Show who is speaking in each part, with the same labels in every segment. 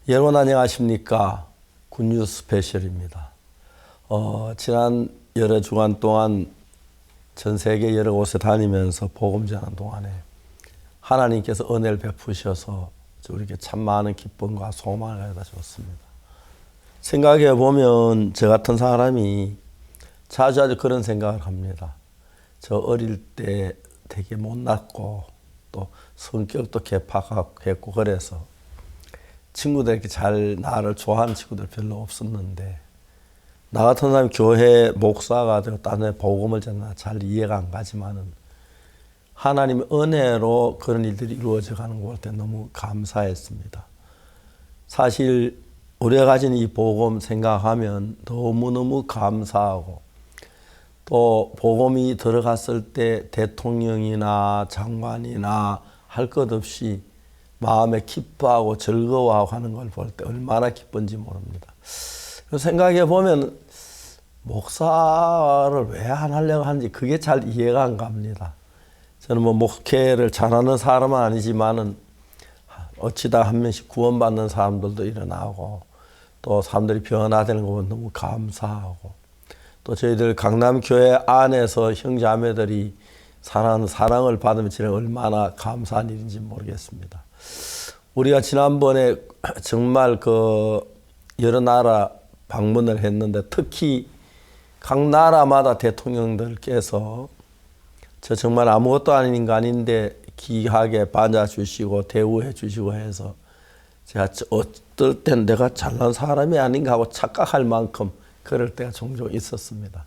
Speaker 1: 여러분 안녕하십니까? 굿뉴스 스페셜입니다. 지난 여러 주간 동안 전 세계 여러 곳에 다니면서 복음 전하는 동안에 하나님께서 은혜를 베푸셔서 우리에게 참 많은 기쁨과 소망을 가져다 줬습니다. 생각해 보면 저 같은 사람이 자주 그런 생각을 합니다. 저 어릴 때 되게 못났고 또 성격도 개팍했고 그래서 친구들에게 나를 좋아하는 친구들 별로 없었는데 나 같은 사람이 교회 목사가 되고 딴 데 복음을 전하 잘 이해가 안 가지만은 하나님의 은혜로 그런 일들이 이루어져 가는 걸 볼 때 너무 감사했습니다. 사실 우리가 가진 이 복음 생각하면 너무너무 감사하고 또 복음이 들어갔을 때 대통령이나 장관이나 할 것 없이 마음에 기뻐하고 즐거워하고 하는 걸 볼 때 얼마나 기쁜지 모릅니다. 생각해 보면 목사를 왜 안 하려고 하는지 그게 잘 이해가 안 갑니다. 저는 목회를 잘하는 사람은 아니지만은 어찌다 한 명씩 구원받는 사람들도 일어나고 또 사람들이 변화되는 거 보면 너무 감사하고 또 저희들 강남교회 안에서 형제자매들이 사랑을 받으면 진짜 얼마나 감사한 일인지 모르겠습니다. 우리가 지난번에 정말 여러 나라 방문을 했는데 특히 각 나라마다 대통령들께서 저 정말 아무것도 아닌 인간인데 귀하게 받아주시고 대우해 주시고 해서 제가 어떨 땐 내가 잘난 사람이 아닌가 하고 착각할 만큼 그럴 때가 종종 있었습니다.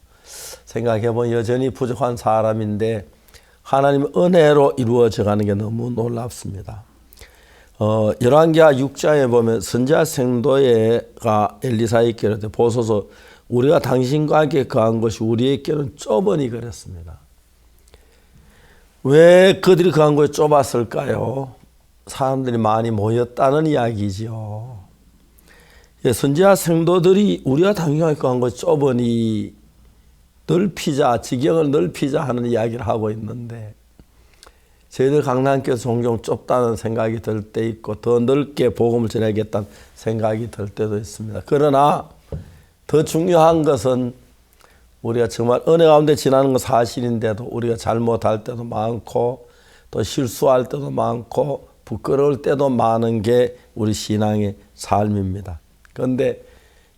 Speaker 1: 생각해보면 여전히 부족한 사람인데 하나님의 은혜로 이루어져 가는 게 너무 놀랍습니다. 열왕기하 6장에 보면 선지자 생도가 엘리사에게 보소서 우리가 당신과 함께 거한 것이 우리에게는 좁으니 그랬습니다. 왜 그들이 거한 것이 좁았을까요? 사람들이 많이 모였다는 이야기지요. 선지자 생도들이 우리가 당신과 함께 거한 것이 좁으니 넓히자, 지경을 넓히자 하는 이야기를 하고 있는데 저희들 강남교회에서 종종 좁다는 생각이 들 때 있고 더 넓게 복음을 전하겠다는 생각이 들 때도 있습니다. 그러나 더 중요한 것은 우리가 정말 은혜 가운데 지나는 건 사실인데도 우리가 잘못할 때도 많고 또 실수할 때도 많고 부끄러울 때도 많은 게 우리 신앙의 삶입니다. 그런데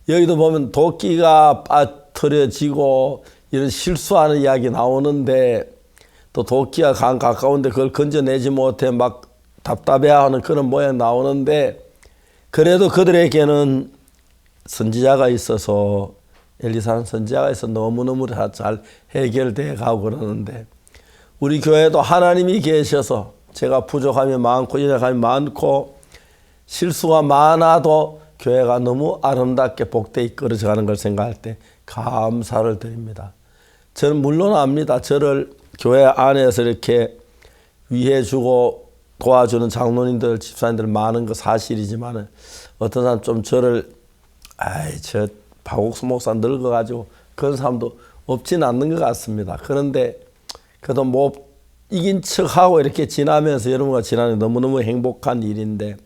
Speaker 1: 여기도 보면 도끼가 빠뜨려지고 이런 실수하는 이야기 나오는데 또 도끼가 강 가까운데 그걸 건져내지 못해 막 답답해하는 그런 모양 나오는데 그래도 그들에게는 선지자가 있어서 엘리사는 선지자가 있어서 너무너무 잘 해결돼 가고 그러는데 우리 교회도 하나님이 계셔서 제가 부족함이 많고 연약함이 많고 실수가 많아도 교회가 너무 아름답게 복되게 이끌어져 가는 걸 생각할 때 감사를 드립니다. 저는 물론 압니다. 저를 교회 안에서 이렇게 위해주고 도와주는 장로님들, 집사님들 많은 거 사실이지만 어떤 사람 좀 저를 저 박옥수 목사 늙어가지고 그런 사람도 없진 않는 것 같습니다. 그런데 그래도 못 이긴 척하고 이렇게 지나면서 여러분과 지나는 너무너무 행복한 일인데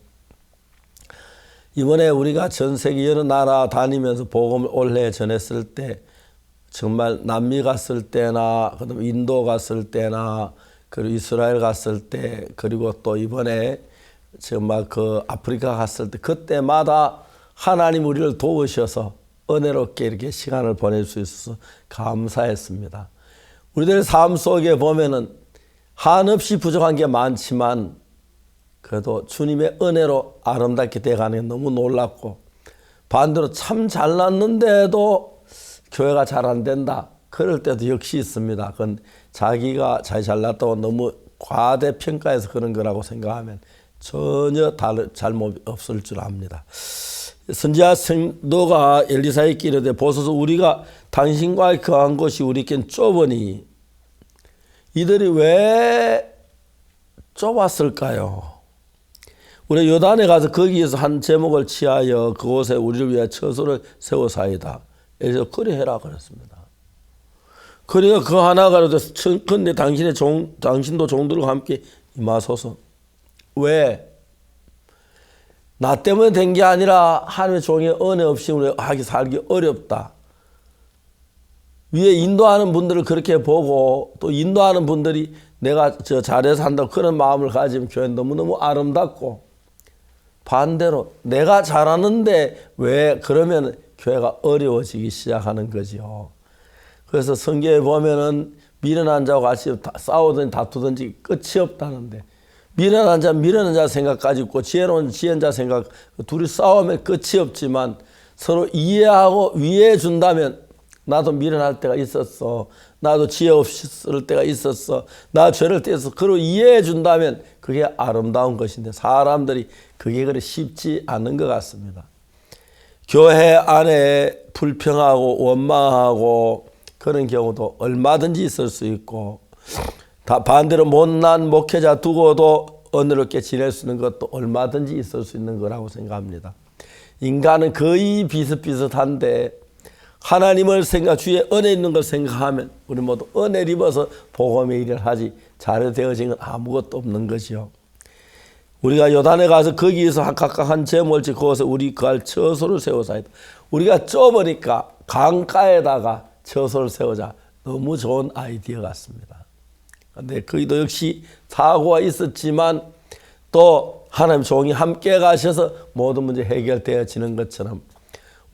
Speaker 1: 이번에 우리가 전 세계 여러 나라 다니면서 복음을 올해 전했을 때 정말 남미 갔을 때나 그다음 인도 갔을 때나 그리고 이스라엘 갔을 때 그리고 또 이번에 정말 아프리카 갔을 때 그때마다 하나님 우리를 도우셔서 은혜롭게 이렇게 시간을 보낼 수 있어서 감사했습니다. 우리들 삶 속에 보면은 한없이 부족한 게 많지만 그래도 주님의 은혜로 아름답게 돼가는 게 너무 놀랍고 반대로 참 잘났는데도 교회가 잘 안 된다. 그럴 때도 역시 있습니다. 그건 자기가 잘났다고 너무 과대평가해서 그런 거라고 생각하면 전혀 잘못 없을 줄 압니다. 선지자 생도가 엘리사에게 이르되 보소서 우리가 당신과 거한 것이 우리에겐 좁으니 이들이 왜 좁았을까요? 우리 요단에 가서 거기에서 한 제목을 취하여 그곳에 우리를 위해 처소를 세워사이다. 그래서 그리 해라 그랬습니다. 그리가 그 하나가 근데 당신도 종들과 함께 임하소서. 왜? 나 때문에 된 게 아니라 하나님의 종의 은혜 없이 우리 살기 어렵다. 위에 인도하는 분들을 그렇게 보고 또 인도하는 분들이 내가 잘해서 한다고 그런 마음을 가지면 교회는 너무너무 아름답고, 반대로 내가 잘하는데 왜 그러면 교회가 어려워지기 시작하는 거죠. 그래서 성경에 보면은 미련한 자와 같이 싸우든지 다투든지 끝이 없다는데, 미련한 자 생각 가지고 지혜로운 지혜자 생각, 둘이 싸우면 끝이 없지만 서로 이해하고 위해 준다면, 나도 미련할 때가 있었어, 나도 지혜 없을 때가 있었어, 나 죄를 떼서 그로 이해해 준다면 그게 아름다운 것인데, 사람들이 그게 그리 쉽지 않은 것 같습니다. 교회 안에 불평하고 원망하고 그런 경우도 얼마든지 있을 수 있고, 다 반대로 못난 목회자 두고도 은혜롭게 지낼 수 있는 것도 얼마든지 있을 수 있는 거라고 생각합니다. 인간은 거의 비슷비슷한데, 하나님을 주의 은혜 있는 걸 생각하면 우리 모두 은혜를 입어서 복음의 일을 하지 잘 되어진 건 아무것도 없는 것이요. 우리가 요단에 가서 거기에서 각각 한 제목을 짓고서 우리 그할 처소를 세우자. 우리가 좁으니까 강가에다가 처소를 세우자. 너무 좋은 아이디어 같습니다. 근데 거기도 역시 사고가 있었지만 또 하나님 종이 함께 가셔서 모든 문제 해결되어지는 것처럼,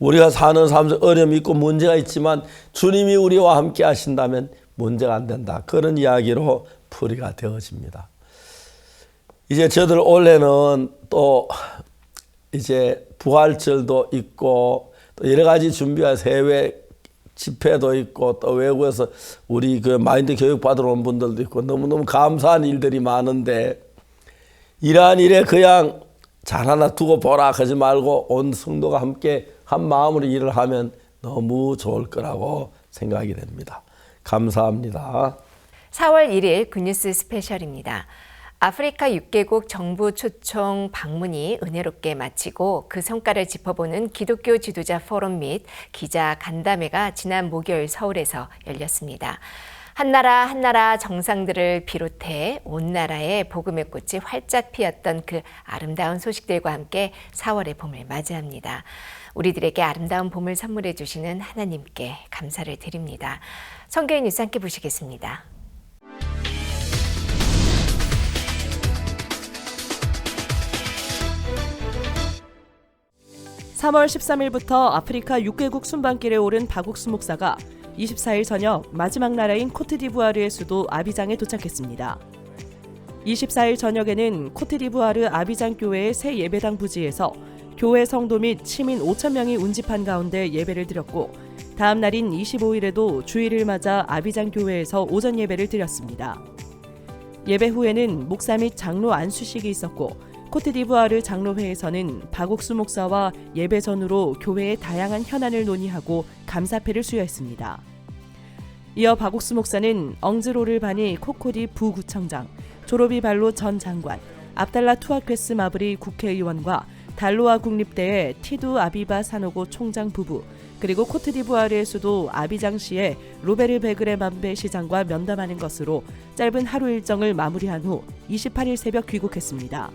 Speaker 1: 우리가 사는 삶 속에 어려움이 있고 문제가 있지만 주님이 우리와 함께 하신다면 문제가 안 된다. 그런 이야기로 풀이가 되어집니다. 이제 저들 올해는 또 이제 부활절도 있고 또 여러 가지 준비할 해외 집회도 있고 또 외국에서 우리 그 마인드 교육 받으러 온 분들도 있고 너무너무 감사한 일들이 많은데, 이러한 일에 그냥 잘 하나 두고 보라 하지 말고 온 성도가 함께 한 마음으로 일을 하면 너무 좋을 거라고 생각이 됩니다. 감사합니다.
Speaker 2: 4월 1일 굿뉴스 스페셜입니다. 아프리카 6개국 정부 초청 방문이 은혜롭게 마치고 그 성과를 짚어보는 기독교 지도자 포럼 및 기자 간담회가 지난 목요일 서울에서 열렸습니다. 한나라 한나라 정상들을 비롯해 온 나라에 복음의 꽃이 활짝 피었던 그 아름다운 소식들과 함께 4월의 봄을 맞이합니다. 우리들에게 아름다운 봄을 선물해 주시는 하나님께 감사를 드립니다. 성경의 뉴스 함께 보시겠습니다.
Speaker 3: (3월 13일부터) 아프리카 6개국 순방길에 오른 박옥수 목사가 24일 저녁 마지막 나라인 코트디부아르의 수도 아비장에 도착했습니다. 24일 저녁에는 코트디부아르 아비장 교회의 새 예배당 부지에서 교회 성도 및 시민 5,000명이 운집한 가운데 예배를 드렸고, 다음 날인 25일에도 주일을 맞아 아비장 교회에서 오전 예배를 드렸습니다. 예배 후에는 목사 및 장로 안수식이 있었고, 코트디부아르 장로회에서는 박옥수 목사와 예배 전후로 교회의 다양한 현안을 논의하고 감사패를 수여했습니다. 이어 박옥수 목사는 엉즈로를 바니 코코디 부구청장, 조로비 발로 전 장관, 압달라 투아퀘스 마브리 국회의원과 달로아 국립대의 티두 아비바 사노고 총장 부부, 그리고 코트디부아르의 수도 아비장시의 로베르 베그레 맘베 시장과 면담하는 것으로 짧은 하루 일정을 마무리한 후 28일 새벽 귀국했습니다.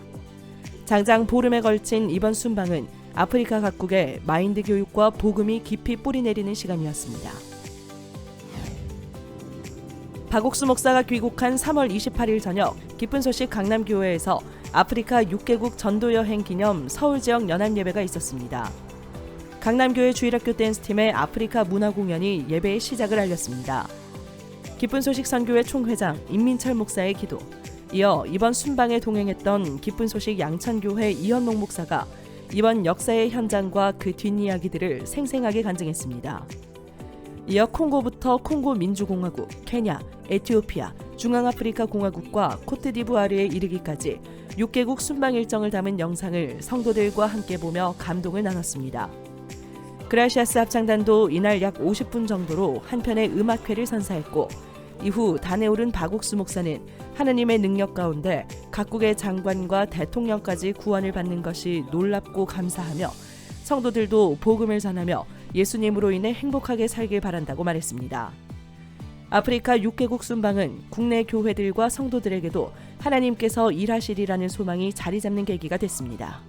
Speaker 3: 장장 보름에 걸친 이번 순방은 아프리카 각국의 마인드 교육과 복음이 깊이 뿌리내리는 시간이었습니다. 박옥수 목사가 귀국한 3월 28일 저녁, 기쁜 소식 강남교회에서 아프리카 6개국 전도여행 기념 서울지역 연합예배가 있었습니다. 강남교회 주일학교 댄스팀의 아프리카 문화공연이 예배의 시작을 알렸습니다. 기쁜 소식 선교회 총회장 임민철 목사의 기도, 이어 이번 순방에 동행했던 기쁜 소식 양천교회 이현록 목사가 이번 역사의 현장과 그 뒷이야기들을 생생하게 간증했습니다. 이어 콩고부터 콩고 민주공화국, 케냐, 에티오피아, 중앙아프리카 공화국과 코트디부아르에 이르기까지 6개국 순방 일정을 담은 영상을 성도들과 함께 보며 감동을 나눴습니다. 그라시아스 합창단도 이날 약 50분 정도로 한 편의 음악회를 선사했고, 이후 단에 오른 박옥수 목사는 하느님의 능력 가운데 각국의 장관과 대통령까지 구원을 받는 것이 놀랍고 감사하며, 성도들도 복음을 전하며 예수님으로 인해 행복하게 살길 바란다고 말했습니다. 아프리카 6개국 순방은 국내 교회들과 성도들에게도 하나님께서 일하시리라는 소망이 자리 잡는 계기가 됐습니다.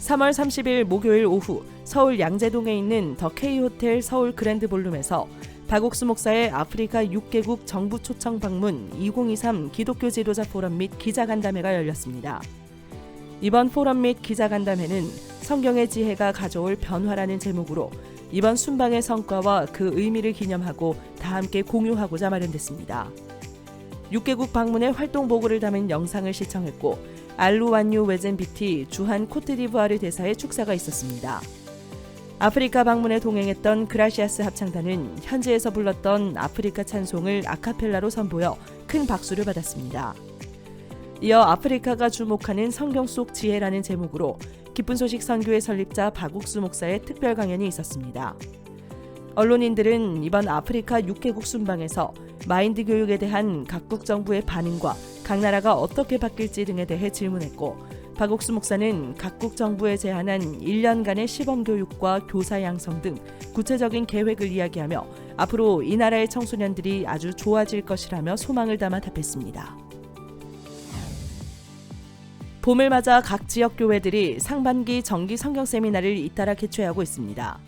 Speaker 3: 3월 30일 목요일 오후 서울 양재동에 있는 더 K호텔 서울 그랜드 볼룸에서 박옥수 목사의 아프리카 6개국 정부 초청 방문 2023 기독교 지도자 포럼 및 기자간담회가 열렸습니다. 이번 포럼 및 기자간담회는 성경의 지혜가 가져올 변화라는 제목으로 이번 순방의 성과와 그 의미를 기념하고 다 함께 공유하고자 마련됐습니다. 6개국 방문의 활동 보고를 담은 영상을 시청했고 알루완유 웨젠비티 주한 코트디부아르 대사의 축사가 있었습니다. 아프리카 방문에 동행했던 그라시아스 합창단은 현지에서 불렀던 아프리카 찬송을 아카펠라로 선보여 큰 박수를 받았습니다. 이어 아프리카가 주목하는 성경 속 지혜라는 제목으로 기쁜 소식 선교회 설립자 박옥수 목사의 특별 강연이 있었습니다. 언론인들은 이번 아프리카 6개국 순방에서 마인드 교육에 대한 각국 정부의 반응과 각 나라가 어떻게 바뀔지 등에 대해 질문했고 박옥수 목사는 각국 정부에 제안한 1년간의 시범 교육과 교사 양성 등 구체적인 계획을 이야기하며 앞으로 이 나라의 청소년들이 아주 좋아질 것이라며 소망을 담아 답했습니다. 봄을 맞아 각 지역 교회들이 상반기 정기 성경 세미나를 잇따라 개최하고 있습니다.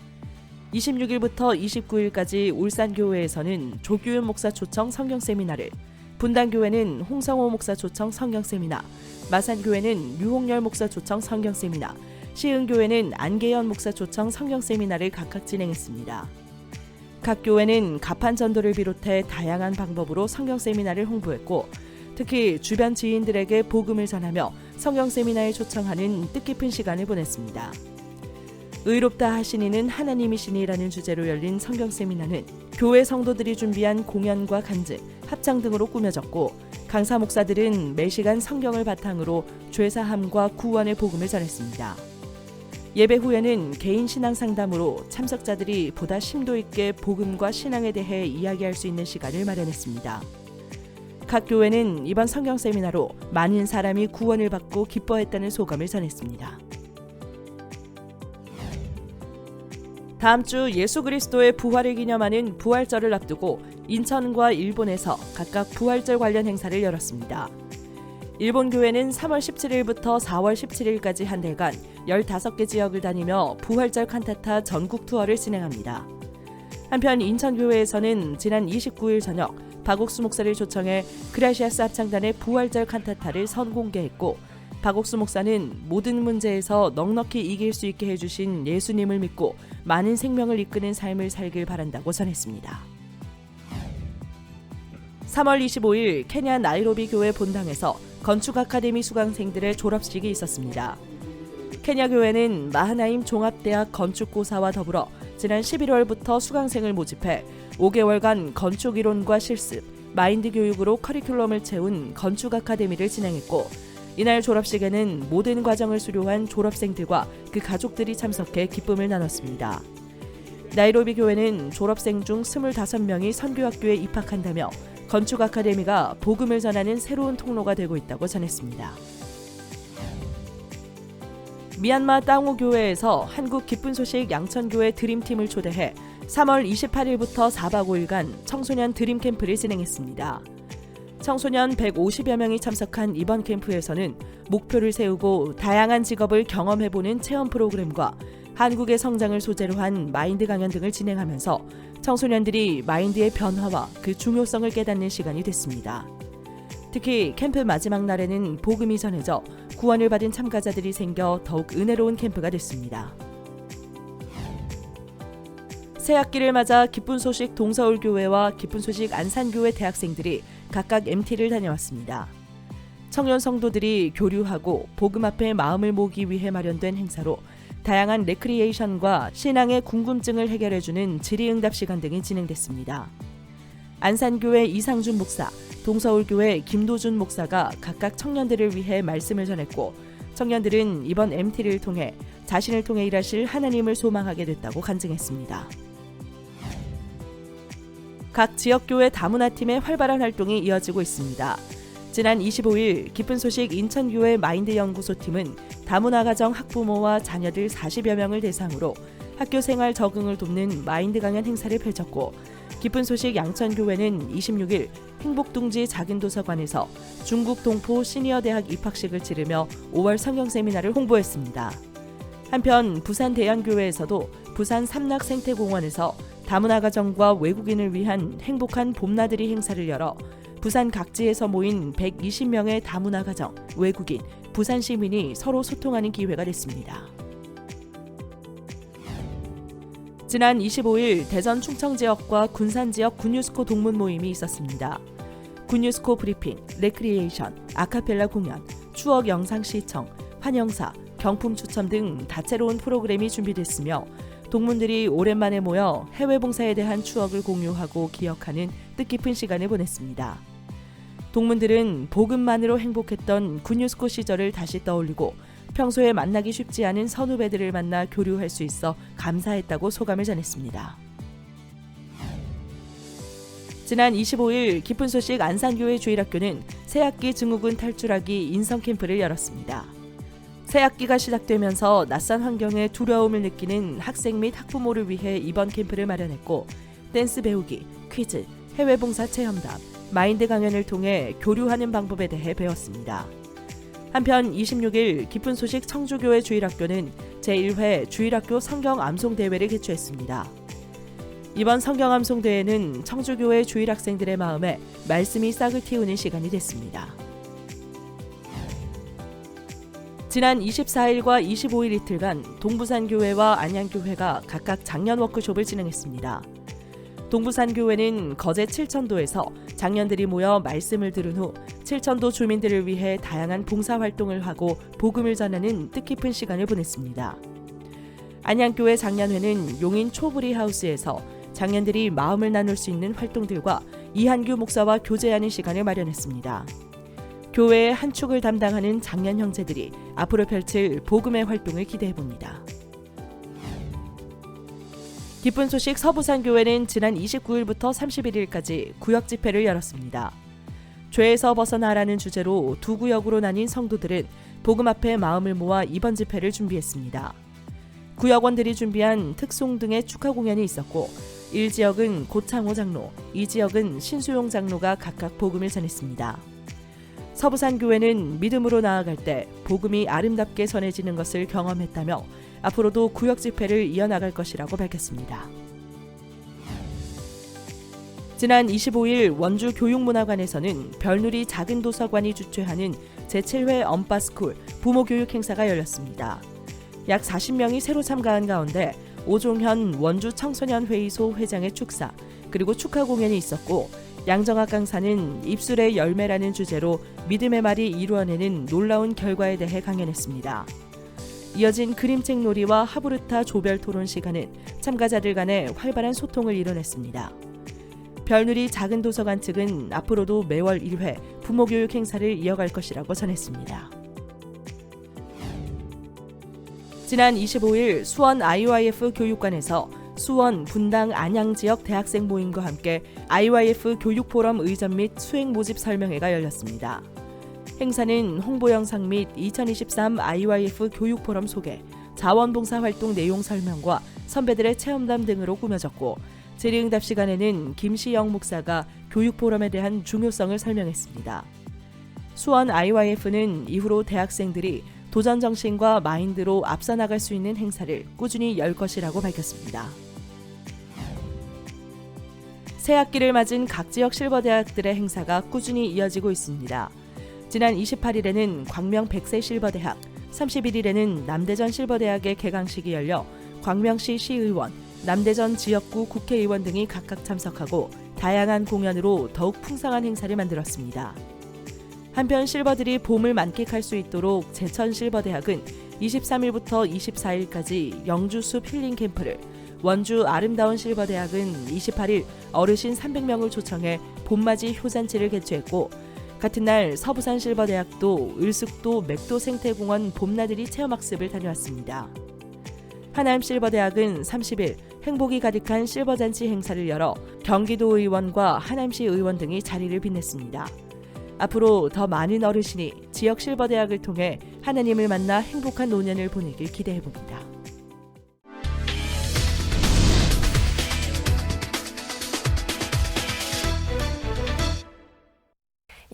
Speaker 3: 26일부터 29일까지 울산교회에서는 조규윤 목사 초청 성경 세미나를, 분당교회는 홍성호 목사 초청 성경 세미나, 마산교회는 유홍열 목사 초청 성경 세미나, 시흥교회는 안계현 목사 초청 성경 세미나를 각각 진행했습니다. 각 교회는 가판 전도를 비롯해 다양한 방법으로 성경 세미나를 홍보했고 특히 주변 지인들에게 복음을 전하며 성경 세미나에 초청하는 뜻깊은 시간을 보냈습니다. 의롭다 하시니는 하나님이시니라는 주제로 열린 성경 세미나는 교회 성도들이 준비한 공연과 간증, 합창 등으로 꾸며졌고 강사 목사들은 매시간 성경을 바탕으로 죄사함과 구원의 복음을 전했습니다. 예배 후에는 개인 신앙 상담으로 참석자들이 보다 심도 있게 복음과 신앙에 대해 이야기할 수 있는 시간을 마련했습니다. 각 교회는 이번 성경 세미나로 많은 사람이 구원을 받고 기뻐했다는 소감을 전했습니다. 다음 주 예수 그리스도의 부활을 기념하는 부활절을 앞두고 인천과 일본에서 각각 부활절 관련 행사를 열었습니다. 일본 교회는 3월 17일부터 4월 17일까지 한 달간 15개 지역을 다니며 부활절 칸타타 전국 투어를 진행합니다. 한편 인천교회에서는 지난 29일 저녁 박옥수 목사를 초청해 그라시아스 합창단의 부활절 칸타타를 선공개했고 박옥수 목사는 모든 문제에서 넉넉히 이길 수 있게 해주신 예수님을 믿고 많은 생명을 이끄는 삶을 살길 바란다고 전했습니다. 3월 25일 케냐 나이로비 교회 본당에서 건축 아카데미 수강생들의 졸업식이 있었습니다. 케냐 교회는 마하나임 종합대학 건축고사와 더불어 지난 11월부터 수강생을 모집해 5개월간 건축 이론과 실습, 마인드 교육으로 커리큘럼을 채운 건축 아카데미를 진행했고 이날 졸업식에는 모든 과정을 수료한 졸업생들과 그 가족들이 참석해 기쁨을 나눴습니다. 나이로비 교회는 졸업생 중 25명이 선교학교에 입학한다며 건축 아카데미가 복음을 전하는 새로운 통로가 되고 있다고 전했습니다. 미얀마 땅오 교회에서 한국 기쁜 소식 양천교회 드림팀을 초대해 3월 28일부터 4박 5일간 청소년 드림 캠프를 진행했습니다. 청소년 150여 명이 참석한 이번 캠프에서는 목표를 세우고 다양한 직업을 경험해보는 체험 프로그램과 한국의 성장을 소재로 한 마인드 강연 등을 진행하면서 청소년들이 마인드의 변화와 그 중요성을 깨닫는 시간이 됐습니다. 특히 캠프 마지막 날에는 복음이 전해져 구원을 받은 참가자들이 생겨 더욱 은혜로운 캠프가 됐습니다. 새 학기를 맞아 기쁜 소식 동서울교회와 기쁜 소식 안산교회 대학생들이 각각 MT를 다녀왔습니다. 청년 성도들이 교류하고 복음 앞에 마음을 모으기 위해 마련된 행사로 다양한 레크리에이션과 신앙의 궁금증을 해결해주는 질의응답 시간 등이 진행됐습니다. 안산교회 이상준 목사, 동서울교회 김도준 목사가 각각 청년들을 위해 말씀을 전했고 청년들은 이번 MT를 통해 자신을 통해 일하실 하나님을 소망하게 됐다고 간증했습니다. 각 지역교회 다문화팀의 활발한 활동이 이어지고 있습니다. 지난 25일 기쁜 소식 인천교회 마인드 연구소팀은 다문화 가정 학부모와 자녀들 40여 명을 대상으로 학교 생활 적응을 돕는 마인드 강연 행사를 펼쳤고 기쁜 소식 양천교회는 26일 행복둥지 작은도서관에서 중국 동포 시니어 대학 입학식을 치르며 5월 성경 세미나를 홍보했습니다. 한편 부산 대양교회에서도 부산 삼락생태공원에서 다문화 가정과 외국인을 위한 행복한 봄나들이 행사를 열어 부산 각지에서 모인 120명의 다문화 가정, 외국인, 부산 시민이 서로 소통하는 기회가 됐습니다. 지난 25일 대전 충청 지역과 군산 지역 군유스코 동문 모임이 있었습니다. 군유스코 브리핑, 레크리에이션, 아카펠라 공연, 추억 영상 시청, 환영사, 경품 추첨 등 다채로운 프로그램이 준비됐으며 동문들이 오랜만에 모여 해외 봉사에 대한 추억을 공유하고 기억하는 뜻깊은 시간을 보냈습니다. 동문들은 복음만으로 행복했던 군유스코 시절을 다시 떠올리고 평소에 만나기 쉽지 않은 선후배들을 만나 교류할 수 있어 감사했다고 소감을 전했습니다. 지난 25일 기쁜 소식 안산교회 주일학교는 새학기 증후군 탈출하기 인성 캠프를 열었습니다. 새학기가 시작되면서 낯선 환경에 두려움을 느끼는 학생 및 학부모를 위해 이번 캠프를 마련했고 댄스 배우기, 퀴즈, 해외 봉사 체험담, 마인드 강연을 통해 교류하는 방법에 대해 배웠습니다. 한편 26일 기쁜 소식 청주교회 주일학교는 제1회 주일학교 성경 암송 대회를 개최했습니다. 이번 성경 암송 대회는 청주교회 주일학생들의 마음에 말씀이 싹을 틔우는 시간이 됐습니다. 지난 24일과 25일 이틀간 동부산교회와 안양교회가 각각 작년 워크숍을 진행했습니다. 동부산교회는 거제 칠천도에서 장년들이 모여 말씀을 들은 후 칠천도 주민들을 위해 다양한 봉사활동을 하고 복음을 전하는 뜻깊은 시간을 보냈습니다. 안양교회 장년회는 용인 초브리하우스에서 장년들이 마음을 나눌 수 있는 활동들과 이한규 목사와 교제하는 시간을 마련했습니다. 교회의 한 축을 담당하는 장년 형제들이 앞으로 펼칠 복음의 활동을 기대해봅니다. 기쁜 소식 서부산교회는 지난 29일부터 31일까지 구역 집회를 열었습니다. 죄에서 벗어나라는 주제로 두 구역으로 나뉜 성도들은 복음 앞에 마음을 모아 이번 집회를 준비했습니다. 구역원들이 준비한 특송 등의 축하 공연이 있었고 1지역은 고창호 장로, 2지역은 신수용 장로가 각각 복음을 전했습니다. 서부산교회는 믿음으로 나아갈 때 복음이 아름답게 전해지는 것을 경험했다며 앞으로도 구역 집회를 이어나갈 것이라고 밝혔습니다. 지난 25일 원주 교육문화관에서는 별누리 작은 도서관이 주최하는 제7회 엄빠스쿨 부모교육 행사가 열렸습니다. 약 40명이 새로 참가한 가운데 오종현 원주 청소년회의소 회장의 축사 그리고 축하 공연이 있었고 양정학 강사는 입술의 열매라는 주제로 믿음의 말이 이루어내는 놀라운 결과에 대해 강연했습니다. 이어진 그림책 놀이와 하부르타 조별 토론 시간은 참가자들 간의 활발한 소통을 이뤄냈습니다. 별누리 작은 도서관 측은 앞으로도 매월 1회 부모교육 행사를 이어갈 것이라고 전했습니다. 지난 25일 수원 IYF 교육관에서 수원, 분당, 안양 지역 대학생 모임과 함께 IYF 교육포럼 의전 및 수행 모집 설명회가 열렸습니다. 행사는 홍보 영상 및 2023 IYF 교육포럼 소개, 자원봉사활동 내용 설명과 선배들의 체험담 등으로 꾸며졌고 질의응답 시간에는 김시영 목사가 교육포럼에 대한 중요성을 설명했습니다. 수원 IYF는 이후로 대학생들이 도전 정신과 마인드로 앞서 나갈 수 있는 행사를 꾸준히 열 것이라고 밝혔습니다. 새학기를 맞은 각 지역 실버대학들의 행사가 꾸준히 이어지고 있습니다. 지난 28일에는 광명 백세 실버대학, 31일에는 남대전 실버대학의 개강식이 열려 광명시 시의원, 남대전 지역구 국회의원 등이 각각 참석하고 다양한 공연으로 더욱 풍성한 행사를 만들었습니다. 한편 실버들이 봄을 만끽할 수 있도록 제천 실버대학은 23일부터 24일까지 영주숲 힐링 캠프를, 원주 아름다운 실버대학은 28일 어르신 300명을 초청해 봄맞이 효잔치를 개최했고 같은 날 서부산 실버대학도 을숙도 맥도 생태공원 봄나들이 체험학습을 다녀왔습니다. 하남 실버대학은 30일 행복이 가득한 실버잔치 행사를 열어 경기도 의원과 하남시 의원 등이 자리를 빛냈습니다. 앞으로 더 많은 어르신이 지역 실버대학을 통해 하나님을 만나 행복한 노년을 보내길 기대해봅니다.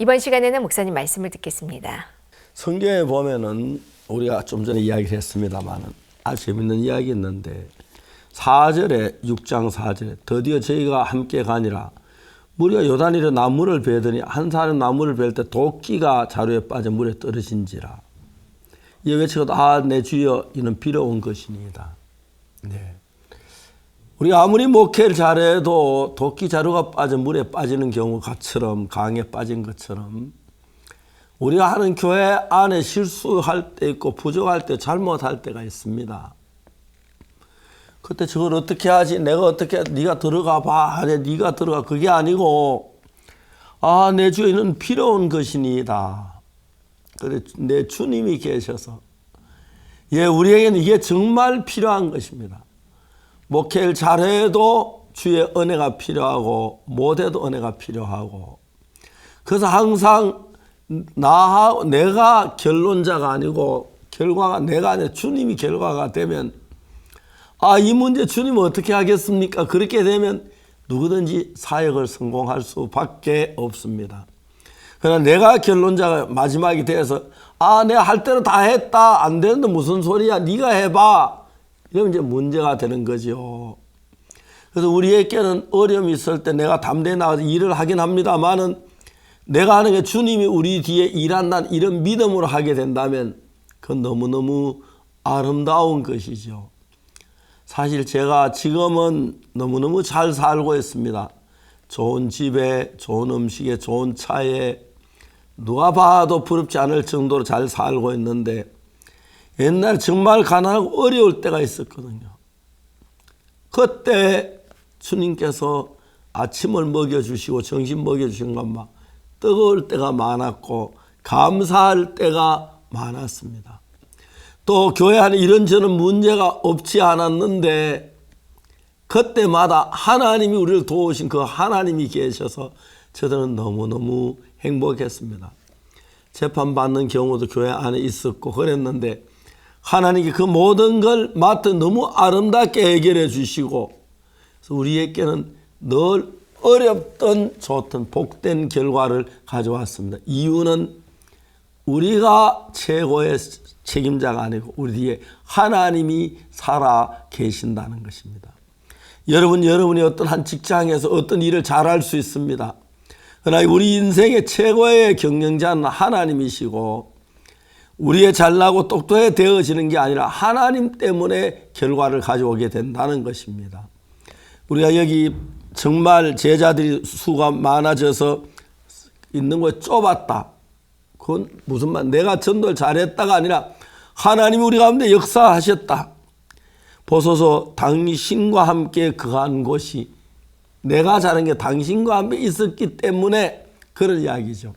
Speaker 2: 이번 시간에는 목사님 말씀을 듣겠습니다.
Speaker 1: 성경에 보면은 우리가 좀 전에 이야기를 했습니다만은 아주 재밌는 이야기 있는데 4절에 6장 4절에 드디어 저희가 함께 가니라. 우리가 요단이로 나무를 베더니 한 사람 나무를 벨 때 도끼가 자루에 빠져 물에 떨어진지라. 이 외치고도 내 주여 이는 빌어온 것이니이다. 네. 우리가 아무리 목회를 잘해도 도끼 자루가 빠져 물에 빠지는 경우처럼 강에 빠진 것처럼 우리가 하는 교회 안에 실수할 때 있고 부족할 때 잘못할 때가 있습니다. 그때 저걸 어떻게 하지? 내가 어떻게 네가 들어가 봐. 아니 네가 들어가. 그게 아니고 내 주인은 필요한 것이니이다. 그래 내 주님이 계셔서 우리에게는 이게 정말 필요한 것입니다. 목회를 잘해도 주의 은혜가 필요하고 못해도 은혜가 필요하고 그래서 항상 내가 결론자가 아니고 결과가 내가 아니라 주님이 결과가 되면 이 문제 주님은 어떻게 하겠습니까? 그렇게 되면 누구든지 사역을 성공할 수밖에 없습니다. 그러나 내가 결론자가 마지막이 돼서 내가 할 대로 다 했다. 안 되는데 무슨 소리야. 네가 해봐. 이러면 이제 문제가 되는 거죠. 그래서 우리에게는 어려움이 있을 때 내가 담대히 나가서 일을 하긴 합니다만은 내가 하는 게 주님이 우리 뒤에 일한다는 이런 믿음으로 하게 된다면 그건 너무너무 아름다운 것이죠. 사실 제가 지금은 너무너무 잘 살고 있습니다. 좋은 집에, 좋은 음식에, 좋은 차에 누가 봐도 부럽지 않을 정도로 잘 살고 있는데 옛날에 정말 가난하고 어려울 때가 있었거든요. 그때 주님께서 아침을 먹여주시고 점심 먹여주신 것만 뜨거울 때가 많았고 감사할 때가 많았습니다. 또 교회 안에 이런저런 문제가 없지 않았는데 그때마다 하나님이 우리를 도우신 그 하나님이 계셔서 저들은 너무너무 행복했습니다. 재판받는 경우도 교회 안에 있었고 그랬는데 하나님이 그 모든 걸 맡아 너무 아름답게 해결해 주시고 그래서 우리에게는 늘 어렵든 좋든 복된 결과를 가져왔습니다. 이유는 우리가 최고의 책임자가 아니고 우리 뒤에 하나님이 살아 계신다는 것입니다. 여러분이 어떤 한 직장에서 어떤 일을 잘할 수 있습니다. 그러나 우리 인생의 최고의 경영자는 하나님이시고 우리의 잘나고 똑똑해 되어지는 게 아니라 하나님 때문에 결과를 가져오게 된다는 것입니다. 우리가 여기 정말 제자들이 수가 많아져서 있는 거에 좁았다. 그건 무슨 말? 내가 전도를 잘했다가 아니라 하나님이 우리 가운데 역사하셨다. 보소서 당신과 함께 거한 곳이 내가 잘한 게 당신과 함께 있었기 때문에 그런 이야기죠.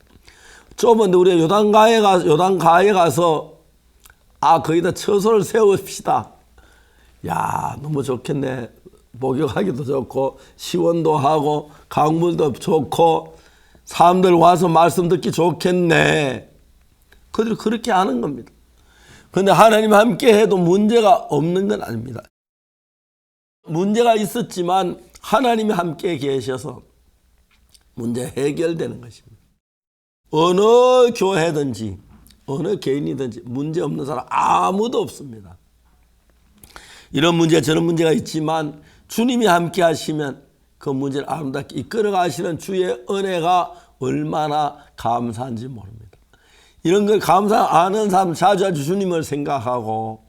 Speaker 1: 좁은데 우리가 요단가에 가서 거기다 처소를 세웁시다. 야 너무 좋겠네. 목욕하기도 좋고 시원도 하고 강물도 좋고 사람들 와서 말씀 듣기 좋겠네. 그들이 그렇게 하는 겁니다. 그런데 하나님 함께 해도 문제가 없는 건 아닙니다. 문제가 있었지만 하나님이 함께 계셔서 문제 해결되는 것입니다. 어느 교회든지 어느 개인이든지 문제 없는 사람 아무도 없습니다. 이런 문제 저런 문제가 있지만 주님이 함께 하시면 그 문제를 아름답게 이끌어 가시는 주의 은혜가 얼마나 감사한지 모릅니다. 이런 걸 감사 안 하는 사람은 자주 주님을 생각하고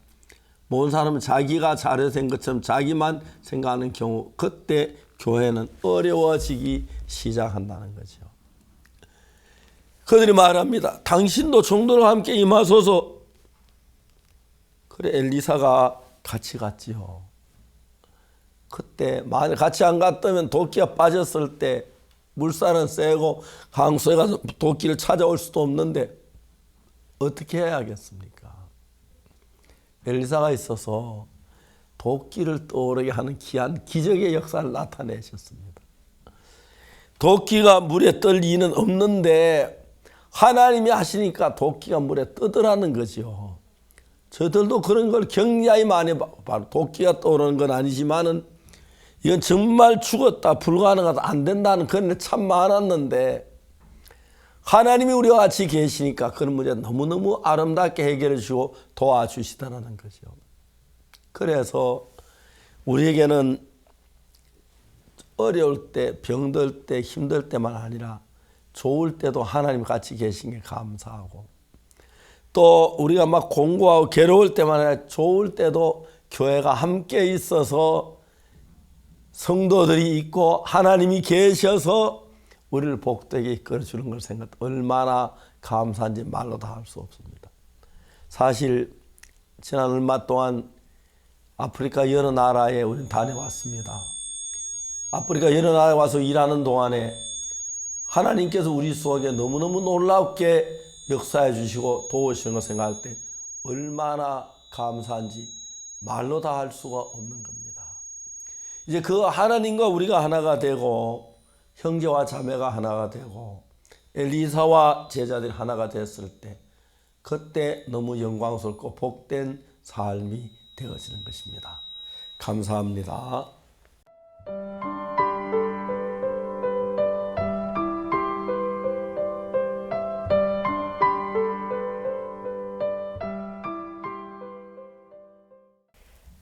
Speaker 1: 모든 사람은 자기가 잘해서 된 것처럼 자기만 생각하는 경우 그때 교회는 어려워지기 시작한다는 거죠. 그들이 말합니다. 당신도 종도와 함께 임하소서. 그래 엘리사가 같이 갔지요. 그때 만약 같이 안 갔다면 도끼가 빠졌을 때 물살은 세고 강수에 가서 도끼를 찾아올 수도 없는데 어떻게 해야겠습니까? 엘리사가 있어서 도끼를 떠오르게 하는 귀한 기적의 역사를 나타내셨습니다. 도끼가 물에 뜰 리는 없는데 하나님이 하시니까 도끼가 물에 뜨더라는 거죠. 저들도 그런 걸 굉장히 많이 바로 도끼가 떠오르는 건 아니지만은 이건 정말 죽었다 불가능하다 안 된다는 그런 게 참 많았는데 하나님이 우리와 같이 계시니까 그런 문제 너무너무 아름답게 해결해 주시고 도와주시다라는 거죠. 그래서 우리에게는 어려울 때, 병들 때, 힘들 때만 아니라 좋을 때도 하나님 같이 계신 게 감사하고, 또 우리가 막 공부하고 괴로울 때만 아니라 좋을 때도 교회가 함께 있어서 성도들이 있고 하나님이 계셔서 우리를 복되게 이끌어주는 걸 생각, 얼마나 감사한지 말로 다 할 수 없습니다. 사실 지난 얼마 동안 아프리카 여러 나라에 우리는 다녀왔습니다. 아프리카 여러 나라에 와서 일하는 동안에 하나님께서 우리 속에 너무너무 놀랍게 역사해 주시고 도우시는 걸 생각할 때 얼마나 감사한지 말로 다 할 수가 없는 겁니다. 이제 그 하나님과 우리가 하나가 되고 형제와 자매가 하나가 되고 엘리사와 제자들이 하나가 됐을 때 그때 너무 영광스럽고 복된 삶이 되어지는 것입니다. 감사합니다.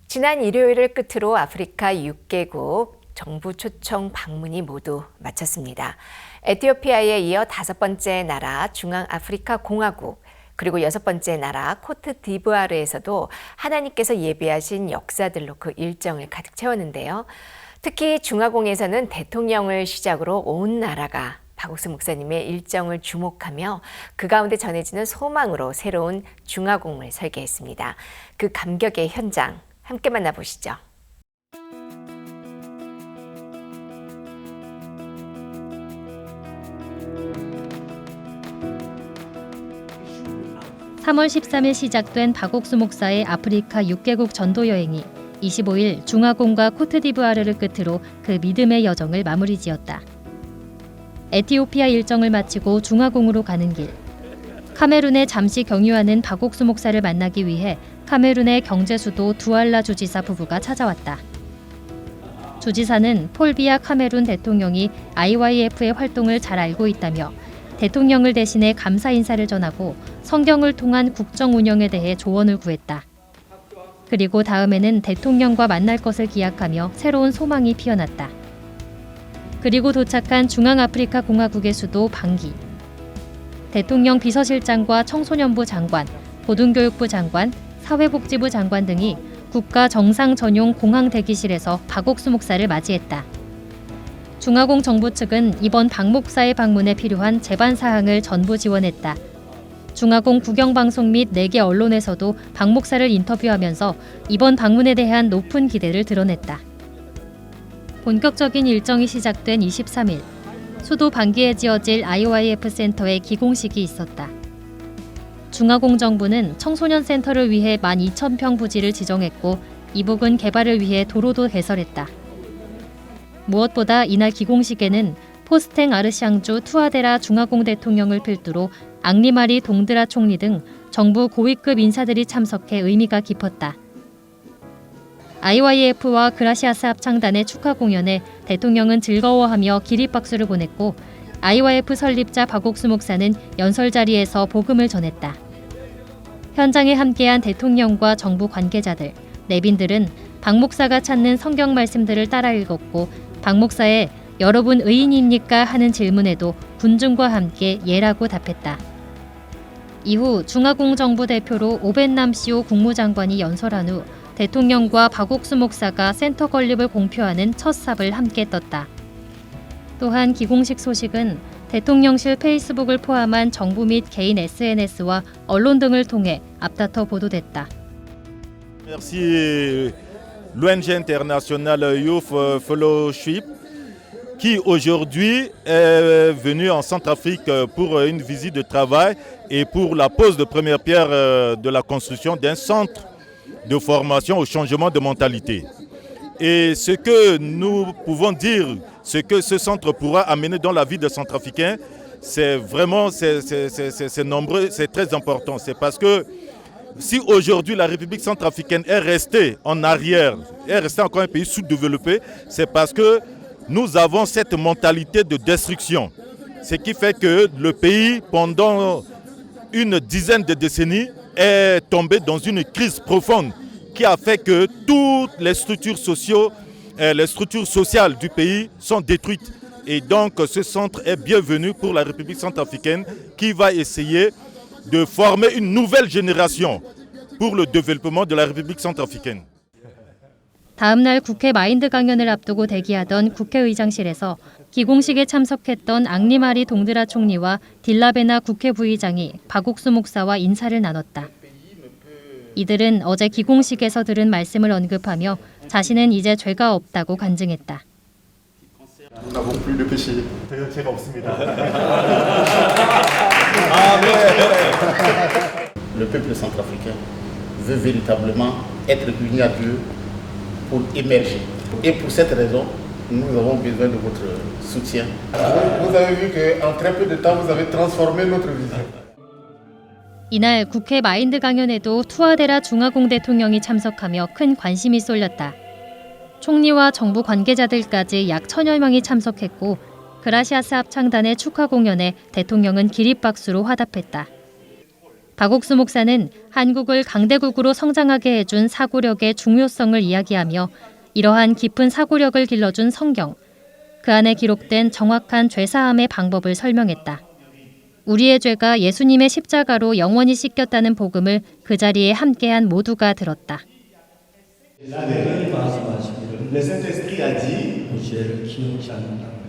Speaker 2: 지난 일요일을 끝으로 아프리카 6개국 정부 초청 방문이 모두 마쳤습니다. 에티오피아에 이어 5번째 나라 중앙아프리카 공화국, 그리고 6번째 나라 코트디부아르에서도 하나님께서 예비하신 역사들로 그 일정을 가득 채웠는데요. 특히 중화공에서는 대통령을 시작으로 온 나라가 박옥수 목사님의 일정을 주목하며 그 가운데 전해지는 소망으로 새로운 중화공을 설계했습니다. 그 감격의 현장 함께 만나보시죠.
Speaker 4: (3월 13일) 시작된 박옥수 목사의 아프리카 6개국 전도 여행이 25일 중화공과 코트디부아르를 끝으로 그 믿음의 여정을 마무리지었다. 에티오피아 일정을 마치고 중화공으로 가는 길, 카메룬에 잠시 경유하는 박옥수 목사를 만나기 위해 카메룬의 경제 수도 두알라 주지사 부부가 찾아왔다. 주지사는 폴 비야 카메룬 대통령이 IYF의 활동을 잘 알고 있다며 대통령을 대신해 감사 인사를 전하고 성경을 통한 국정 운영에 대해 조언을 구했다. 그리고 다음에는 대통령과 만날 것을 기약하며 새로운 소망이 피어났다. 그리고 도착한 중앙아프리카 공화국의 수도 방기. 대통령 비서실장과 청소년부 장관, 고등교육부 장관, 사회복지부 장관 등이 국가 정상 전용 공항 대기실에서 박옥수 목사를 맞이했다. 중화공 정부 측은 이번 박 목사의 방문에 필요한 제반 사항을 전부 지원했다. 중화공 국영방송 및 4개 언론에서도 박 목사를 인터뷰하면서 이번 방문에 대한 높은 기대를 드러냈다. 본격적인 일정이 시작된 23일, 수도 방기에 지어질 IYF 센터의 기공식이 있었다. 중화공 정부는 청소년 센터를 위해 12,000평 부지를 지정했고 이북은 개발을 위해 도로도 개설했다. 무엇보다 이날 기공식에는 포스탱 아르샹주 투아데라 중화공 대통령을 필두로 앙리마리 동드라 총리 등 정부 고위급 인사들이 참석해 의미가 깊었다. IYF와 그라시아스 합창단의 축하 공연에 대통령은 즐거워하며 기립박수를 보냈고 IYF 설립자 박옥수 목사는 연설 자리에서 복음을 전했다. 현장에 함께한 대통령과 정부 관계자들, 내빈들은 박 목사가 찾는 성경 말씀들을 따라 읽었고 박 목사의 "여러분 의인입니까?" 하는 질문에도 군중과 함께 예라고 답했다. 이후 중화공 정부 대표로 오벤남시오 국무장관이 연설한 후 대통령과 박옥수 목사가 센터 건립을 공표하는 첫 삽을 함께 떴다. 또한 기공식 소식은 대통령실 페이스북을 포함한 정부 및 개인 SNS와 언론 등을 통해 앞다퉈 보도됐다.
Speaker 5: Merci l'ONG internationale Youth Fellowship qui aujourd'hui est venu en Centrafrique pour une visite de travail et pour la pose de première pierre de la construction d'un centre de formation au changement de mentalité. Et ce que nous pouvons dire, ce que ce centre pourra amener dans la vie des Centrafricains, c'est vraiment c'est nombreux, c'est très important. C'est parce que si aujourd'hui la République centrafricaine est restée en arrière, est restée encore un pays sous-développé, c'est parce que nous avons cette mentalité de destruction. Ce qui fait que le pays, pendant une dizaine de décennies, est tombé dans une crise profonde qui a fait que toutes les structures sociales du pays sont détruites. Et donc ce centre est bienvenu pour la République centrafricaine qui va essayer de former une nouvelle génération pour le développement de la République centrafricaine.
Speaker 4: 다음 날 국회 마인드 강연을 앞두고 대기하던 국회의장실에서 기공식에 참석했던 앙리마리 동드라 총리와 딜라베나 국회 부의장이 박옥수 목사와 인사를 나눴다. 이들은 어제 기공식에서 들은 말씀을 언급하며 자신은 이제 죄가 없다고 간증했다.
Speaker 6: Nous n'avons plus de péché. 죄가 없습니다.
Speaker 7: Le peuple centrafricain veut véritablement être uni à Dieu pour émerger. Et pour cette raison, nous avons besoin de votre soutien. Vous avez vu qu'en très peu de temps, vous avez transformé notre vision.
Speaker 4: 이날 국회 마인드 강연에도 투아데라 중화공 대통령이 참석하며 큰 관심이 쏠렸다. 총리와 정부 관계자들까지 약 1000여 명이 참석했고 그라시아스 합창단의 축하 공연에 대통령은 기립박수로 화답했다. 박옥수 목사는 한국을 강대국으로 성장하게 해준 사고력의 중요성을 이야기하며 이러한 깊은 사고력을 길러준 성경, 그 안에 기록된 정확한 죄사함의 방법을 설명했다. 우리의 죄가 예수님의 십자가로 영원히 씻겼다는 복음을 그 자리에 함께한 모두가 들었다.
Speaker 6: Le Saint-Esprit a dit,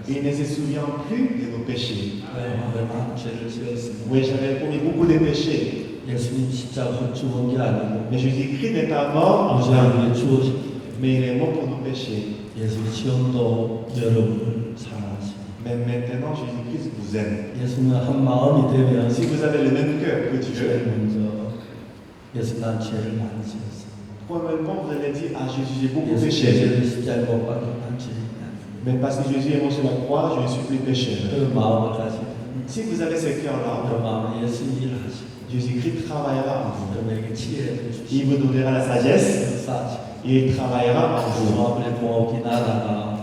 Speaker 6: il ne se souvient plus de nos péchés. Oui, j'avais commis beaucoup de péchés. Mais Jésus-Christ n'est pas mort, mais il est mort pour nos péchés. Mais maintenant, Jésus-Christ vous aime. Si vous avez le même cœur que Dieu, probablement vous allez dire, ah Jésus, j'ai beaucoup péché. Mais parce que Jésus est mort sur la croix, je ne suis plus pécheur. Si vous avez ce cœur-là, Jésus-Christ travaillera en vous. Il vous donnera la sagesse et il travaillera en vous.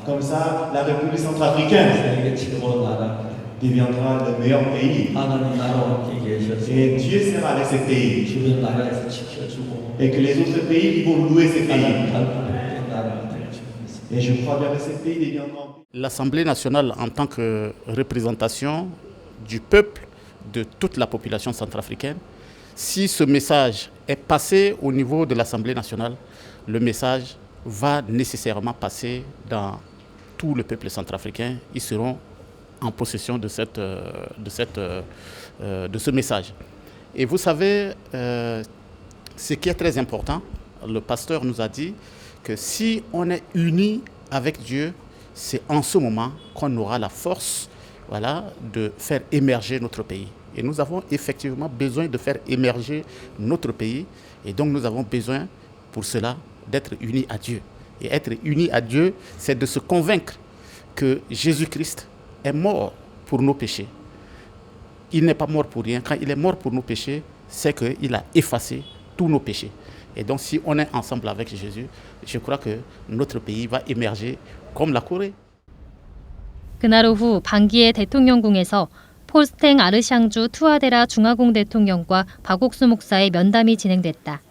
Speaker 6: Comme ça, la République centrafricaine deviendra le meilleur pays. Et Dieu sera avec ce pays. Et que les autres pays ils vont louer ce pays. Et je crois bien que ces pays deviendront.
Speaker 7: L'Assemblée nationale, en tant que représentation du peuple, de toute la population centrafricaine, si ce message est passé au niveau de l'Assemblée nationale, le message va nécessairement passer dans tout le peuple centrafricain. Ils seront en possession de ce message. Et vous savez, ce qui est très important, le pasteur nous a dit que si on est unis avec Dieu, c'est en ce moment qu'on aura la force, voilà, de faire émerger notre pays. Et nous avons effectivement besoin de faire émerger notre pays. Et donc nous avons besoin pour cela d'être unis à Dieu. Et être unis à Dieu, c'est de se convaincre que Jésus-Christ est mort pour nos péchés. Il n'est pas mort pour rien. Quand il est mort pour nos péchés, c'est qu'il a effacé tous nos péchés. Et donc si on est ensemble avec Jésus, je crois que notre pays va émerger comme la Corée.
Speaker 4: 그날 오후 방기의 대통령궁에서 폴스탱 아르샹주 투아데라 중화공 대통령과 박옥수 목사의 면담이 진행됐다.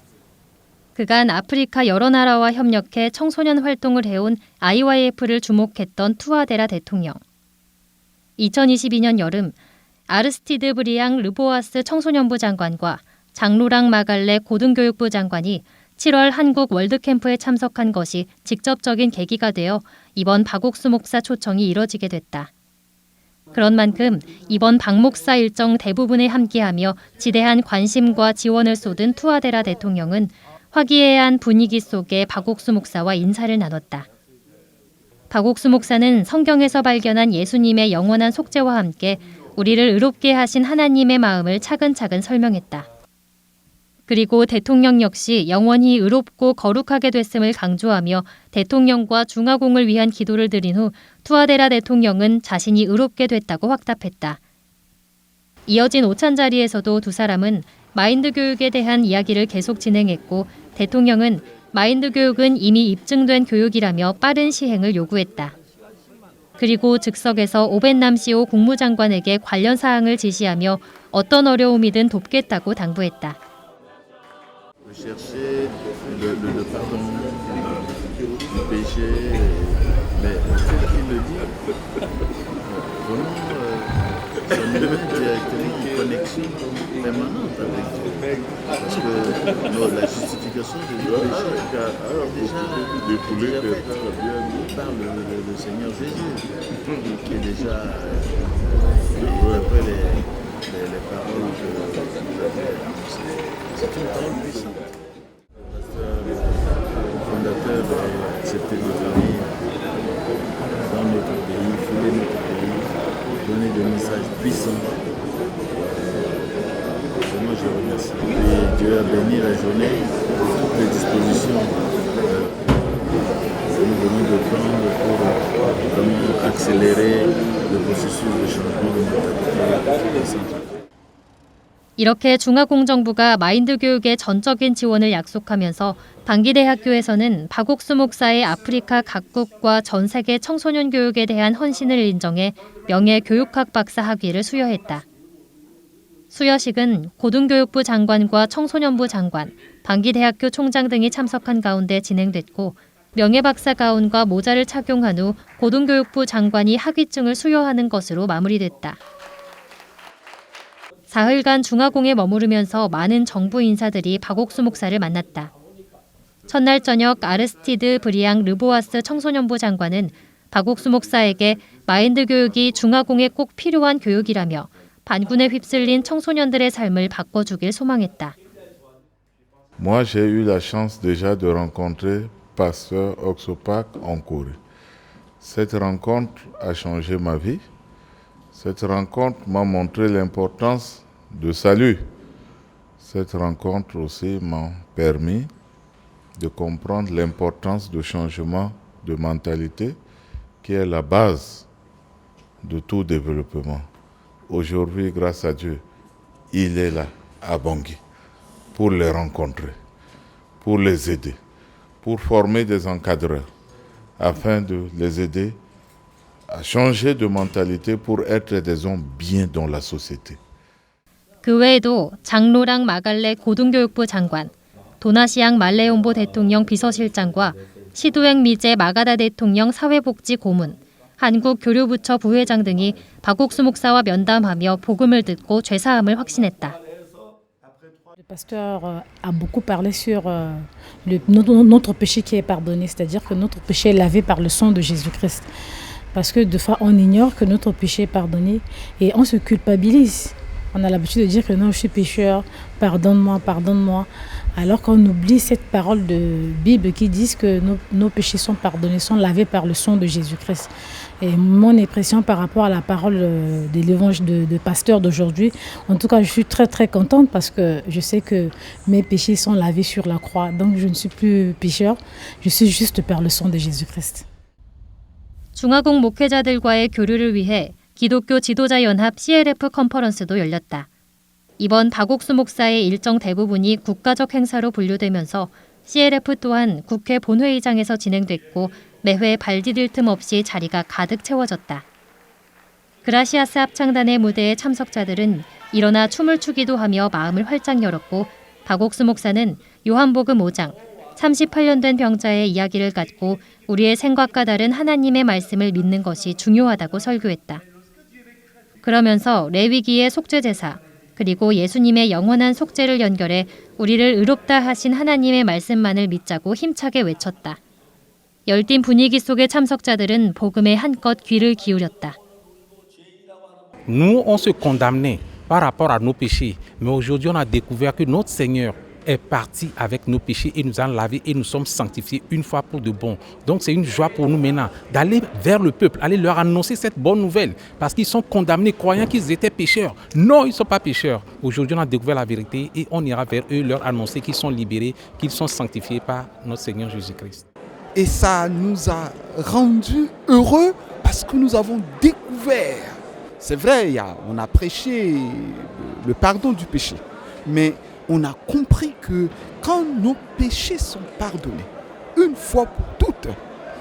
Speaker 4: 그간 아프리카 여러 나라와 협력해 청소년 활동을 해온 IYF를 주목했던 투아데라 대통령. 2022년 여름 아르스티드 브리앙 르보아스 청소년부 장관과 장로랑 마갈레 고등교육부 장관이 7월 한국 월드캠프에 참석한 것이 직접적인 계기가 되어 이번 박옥수 목사 초청이 이뤄지게 됐다. 그런 만큼 이번 박 목사 일정 대부분에 함께하며 지대한 관심과 지원을 쏟은 투아데라 대통령은 화기애애한 분위기 속에 박옥수 목사와 인사를 나눴다. 박옥수 목사는 성경에서 발견한 예수님의 영원한 속죄와 함께 우리를 의롭게 하신 하나님의 마음을 차근차근 설명했다. 그리고 대통령 역시 영원히 의롭고 거룩하게 됐음을 강조하며 대통령과 중화공을 위한 기도를 드린 후 투아데라 대통령은 자신이 의롭게 됐다고 확답했다. 이어진 오찬 자리에서도 두 사람은 마인드 교육에 대한 이야기를 계속 진행했고 대통령은 마인드 교육은 이미 입증된 교육이라며 빠른 시행을 요구했다. 그리고 즉석에서 오벤남시오 국무장관에게 관련 사항을 지시하며 어떤 어려움이든 돕겠다고 당부했다.
Speaker 8: Chercher le pardon du péché, mais tel qu'il le dit, vraiment, ça nous met directement en connexion permanente avec Dieu. Parce que la justification du péché a déjà fait par le Seigneur Jésus, qui est déjà, après les paroles que vous avez annoncées, c'est une parole puissante. Le fondateur a accepté de venir dans notre pays, fouler notre pays, donner des messages puissants. Vraiment, je remercie. Et Dieu a béni la journée, toutes les dispositions que nous venons de prendre pour vraiment accélérer le processus de changement de mentalité.
Speaker 4: 이렇게 중화공정부가 마인드 교육에 전적인 지원을 약속하면서 단기대학교에서는 박옥수 목사의 아프리카 각국과 전 세계 청소년 교육에 대한 헌신을 인정해 명예교육학 박사 학위를 수여했다. 수여식은 고등교육부 장관과 청소년부 장관, 단기대학교 총장 등이 참석한 가운데 진행됐고 명예박사 가운과 모자를 착용한 후 고등교육부 장관이 학위증을 수여하는 것으로 마무리됐다. 사흘간 중화공에 머무르면서 많은 정부 인사들이 박옥수 목사를 만났다. 첫날 저녁 아르스티드 브리앙 르보아스 청소년부 장관은 박옥수 목사에게 마인드 교육이 중화공에 꼭 필요한 교육이라며 반군에 휩쓸린 청소년들의 삶을 바꿔주길 소망했다.
Speaker 9: Moi, j'ai eu la chance déjà de rencontrer Pasteur Oxopak en Corée. Cette rencontre a changé ma vie. Cette rencontre m'a montré l'importance du salut. Cette rencontre aussi m'a permis de comprendre l'importance du changement de mentalité qui est la base de tout développement. Aujourd'hui, grâce à Dieu, il est là, à Bangui, pour les rencontrer, pour les aider, pour former des encadreurs, afin de les aider à changer de mentalité pour être des hommes bien dans la société.
Speaker 4: 그 외에도 장로랑 마갈레 고등교육부 장관, 도나시앙 말레온보 대통령 비서실장과 시도행 미제 마가다 대통령 사회복지 고문, 한국 교류부처 부회장 등이 박옥수 목사와 면담하며 복음을 듣고 죄사함을 확신했다.
Speaker 10: Le pasteur a beaucoup parlé sur notre péché qui est pardonné, c'est-à-dire que notre péché est lavé par le sang de Jésus-Christ. Parce que des fois, on ignore que notre péché est pardonné et on se culpabilise. On a l'habitude de dire que non, je suis pécheur, pardonne-moi, pardonne-moi. Alors qu'on oublie cette parole de Bible qui dit que nos péchés sont pardonnés, sont lavés par le sang de Jésus-Christ. Et mon impression par rapport à la parole de l'évangile de pasteur d'aujourd'hui, en tout cas, je suis très très contente parce que je sais que mes péchés sont lavés sur la croix. Donc je ne suis plus pécheur, je suis juste par le sang de Jésus-Christ.
Speaker 4: 중화공 목회자들과의 교류를 위해 기독교 지도자 연합 CLF 컨퍼런스도 열렸다. 이번 박옥수 목사의 일정 대부분이 국가적 행사로 분류되면서 CLF 또한 국회 본회의장에서 진행됐고 매회 발 디딜 틈 없이 자리가 가득 채워졌다. 그라시아스 합창단의 무대에 참석자들은 일어나 춤을 추기도 하며 마음을 활짝 열었고 박옥수 목사는 요한복음 5장 38년 된 병자의 이야기를 갖고 우리의 생각과 다른 하나님의 말씀을 믿는 것이 중요하다고 설교했다. 그러면서 레위기의 속죄제사 그리고 예수님의 영원한 속죄를 연결해 우리를 의롭다 하신 하나님의 말씀만을 믿자고 힘차게 외쳤다. 열띤 분위기 속의 참석자들은 복음에 한껏 귀를 기울였다.
Speaker 11: Nous, on se condamnait par rapport à nos péchés, mais aujourd'hui on a découvert que notre Seigneur est parti avec nos péchés et nous a lavés et nous sommes sanctifiés une fois pour de bon. Donc c'est une joie pour nous maintenant d'aller vers le peuple, aller leur annoncer cette bonne nouvelle parce qu'ils sont condamnés croyant qu'ils étaient pécheurs. Non, ils ne sont pas pécheurs. Aujourd'hui on a découvert la vérité et on ira vers eux leur annoncer qu'ils sont libérés, qu'ils sont sanctifiés par notre Seigneur Jésus-Christ.
Speaker 12: Et ça nous a rendus heureux parce que nous avons découvert. C'est vrai, on a prêché le pardon du péché, mais on a compris que quand nos péchés sont pardonnés, une fois pour toutes,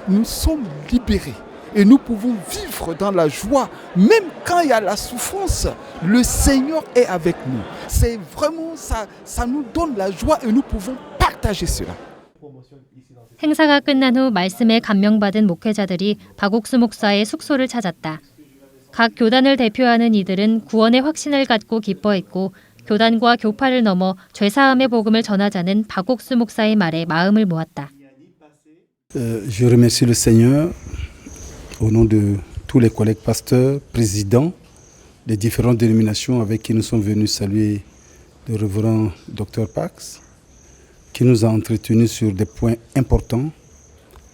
Speaker 12: nous sommes libérés. et nous pouvons vivre dans la joie. Même quand il y a la souffrance, le Seigneur est avec nous. C'est vraiment ça nous donne la joie et nous pouvons partager cela.
Speaker 4: 행사가 끝난 후 말씀에 감명받은 목회자들이 박옥수 목사의 숙소를 찾았다. 각 교단을 대표하는 이들은 구원의 확신을 갖고 기뻐했고 교단과 교파를 넘어 죄사함의 복음을 전하자는 박옥수 목사의 말에 마음을 모았다.
Speaker 13: Je remercie le Seigneur au nom de tous les collègues pasteurs, présidents des différentes dénominations avec qui nous sommes venus saluer le révérend Dr Pax, qui nous a entretenus sur des points importants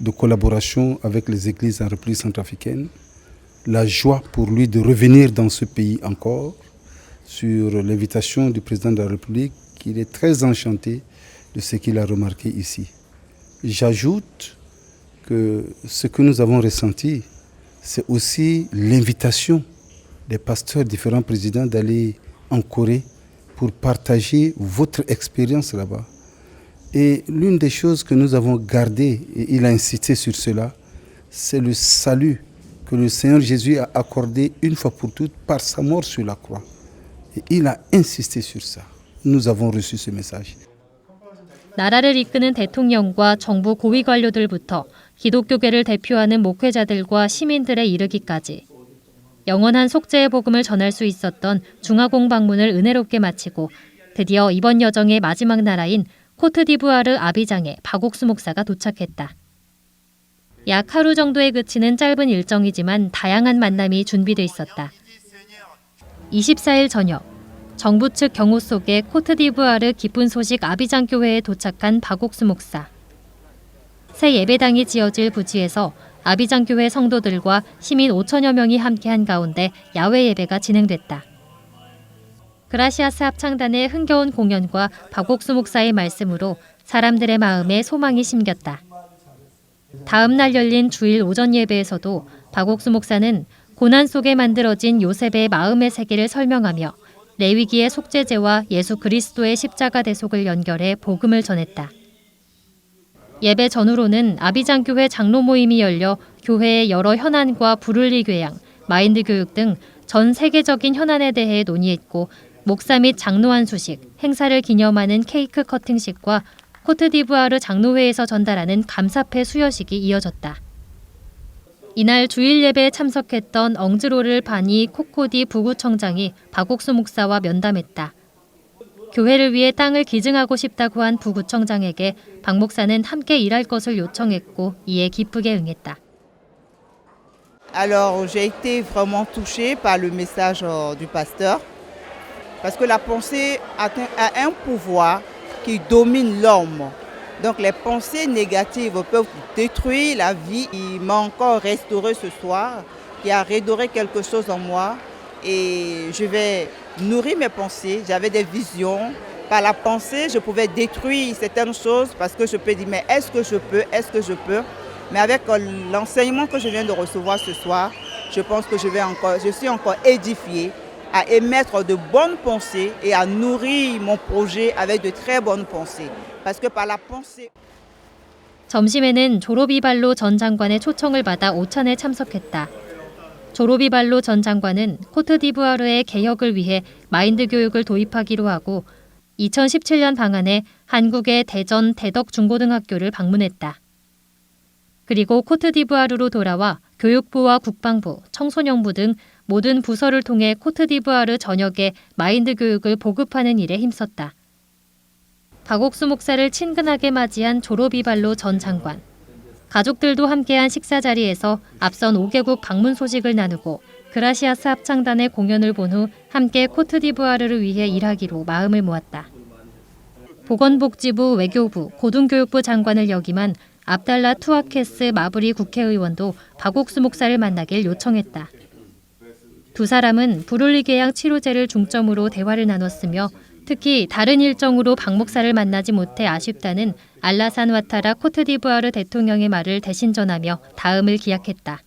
Speaker 13: de collaboration avec les églises en République centrafricaine, la joie pour lui de revenir dans ce pays encore, sur l'invitation du président de la République, qu'il est très enchanté de ce qu'il a remarqué ici. J'ajoute que ce que nous avons ressenti, c'est aussi l'invitation des pasteurs, différents présidents, d'aller en Corée pour partager votre expérience là-bas. Et l'une des choses que nous avons gardées, et il a insisté sur cela, c'est le salut que le Seigneur Jésus a accordé une fois pour toutes par sa mort sur la croix. Et il a insisté sur ça. Nous avons reçu ce message.
Speaker 4: 나라를 이끄는 대통령과 정부 고위 관료들부터 기독교계를 대표하는 목회자들과 시민들에 이르기까지 영원한 속죄의 복음을 전할 수 있었던 중화공 방문을 은혜롭게 마치고 드디어 이번 여정의 마지막 나라인 코트디부아르 아비장에 박옥수 목사가 도착했다. 약 하루 정도에 그치는 짧은 일정이지만 다양한 만남이 준비돼 있었다. 24일 저녁, 정부 측 경호 속에 코트디부아르 기쁜 소식 아비장 교회에 도착한 박옥수 목사. 새 예배당이 지어질 부지에서 아비장 교회 성도들과 시민 5천여 명이 함께한 가운데 야외 예배가 진행됐다. 그라시아스 합창단의 흥겨운 공연과 박옥수 목사의 말씀으로 사람들의 마음에 소망이 심겼다. 다음 날 열린 주일 오전 예배에서도 박옥수 목사는 고난 속에 만들어진 요셉의 마음의 세계를 설명하며 레위기의 속죄제와 예수 그리스도의 십자가 대속을 연결해 복음을 전했다. 예배 전후로는 아비장 교회 장로 모임이 열려 교회의 여러 현안과 부를리 교양, 마인드 교육 등 전 세계적인 현안에 대해 논의했고 목사 및 장로한 수식, 행사를 기념하는 케이크 커팅식과 코트디부아르 장로회에서 전달하는 감사패 수여식이 이어졌다. 이날 주일 예배에 참석했던 엉즈로를 바니 코코디 부구청장이 박옥수 목사와 면담했다. 교회를 위해 땅을 기증하고 싶다고 한 부구청장에게 박 목사는 함께 일할 것을 요청했고 이에 기쁘게 응했다.
Speaker 14: Alors j'ai été vraiment touchée par le message du pasteur parce que la pensée a un pouvoir qui domine l'homme. Donc les pensées négatives peuvent détruire la vie. Il m'a encore restauré ce soir, qui a redoré quelque chose en moi et je vais nourrir mes pensées. J'avais des visions. Par la pensée, je pouvais détruire certaines choses parce que je peux dire mais est-ce que je peux? Mais avec l'enseignement que je viens de recevoir ce soir, je pense que je suis encore édifiée à émettre de bonnes pensées et à nourrir mon projet avec de très bonnes pensées. Parce que par la pensée...
Speaker 4: 점심에는 조로비발로 전 장관의 초청을 받아 오찬에 참석했다. 조로비발로 전 장관은 코트디부아르의 개혁을 위해 마인드 교육을 도입하기로 하고 2017년 방한해 한국의 대전 대덕 중고등학교를 방문했다. 그리고 코트디부아르로 돌아와 교육부와 국방부, 청소년부 등 모든 부서를 통해 코트디부아르 전역에 마인드 교육을 보급하는 일에 힘썼다. 박옥수 목사를 친근하게 맞이한 조로비발로 전 장관. 가족들도 함께한 식사 자리에서 앞선 5개국 방문 소식을 나누고 그라시아스 합창단의 공연을 본 후 함께 코트디부아르를 위해 일하기로 마음을 모았다. 보건복지부, 외교부, 고등교육부 장관을 역임한 압달라 투아케스 마브리 국회의원도 박옥수 목사를 만나길 요청했다. 두 사람은 부를리 개양 치료제를 중점으로 대화를 나눴으며 특히 다른 일정으로 박 목사를 만나지 못해 아쉽다는 알라산 와타라 코트디부아르 대통령의 말을 대신 전하며 다음을 기약했다.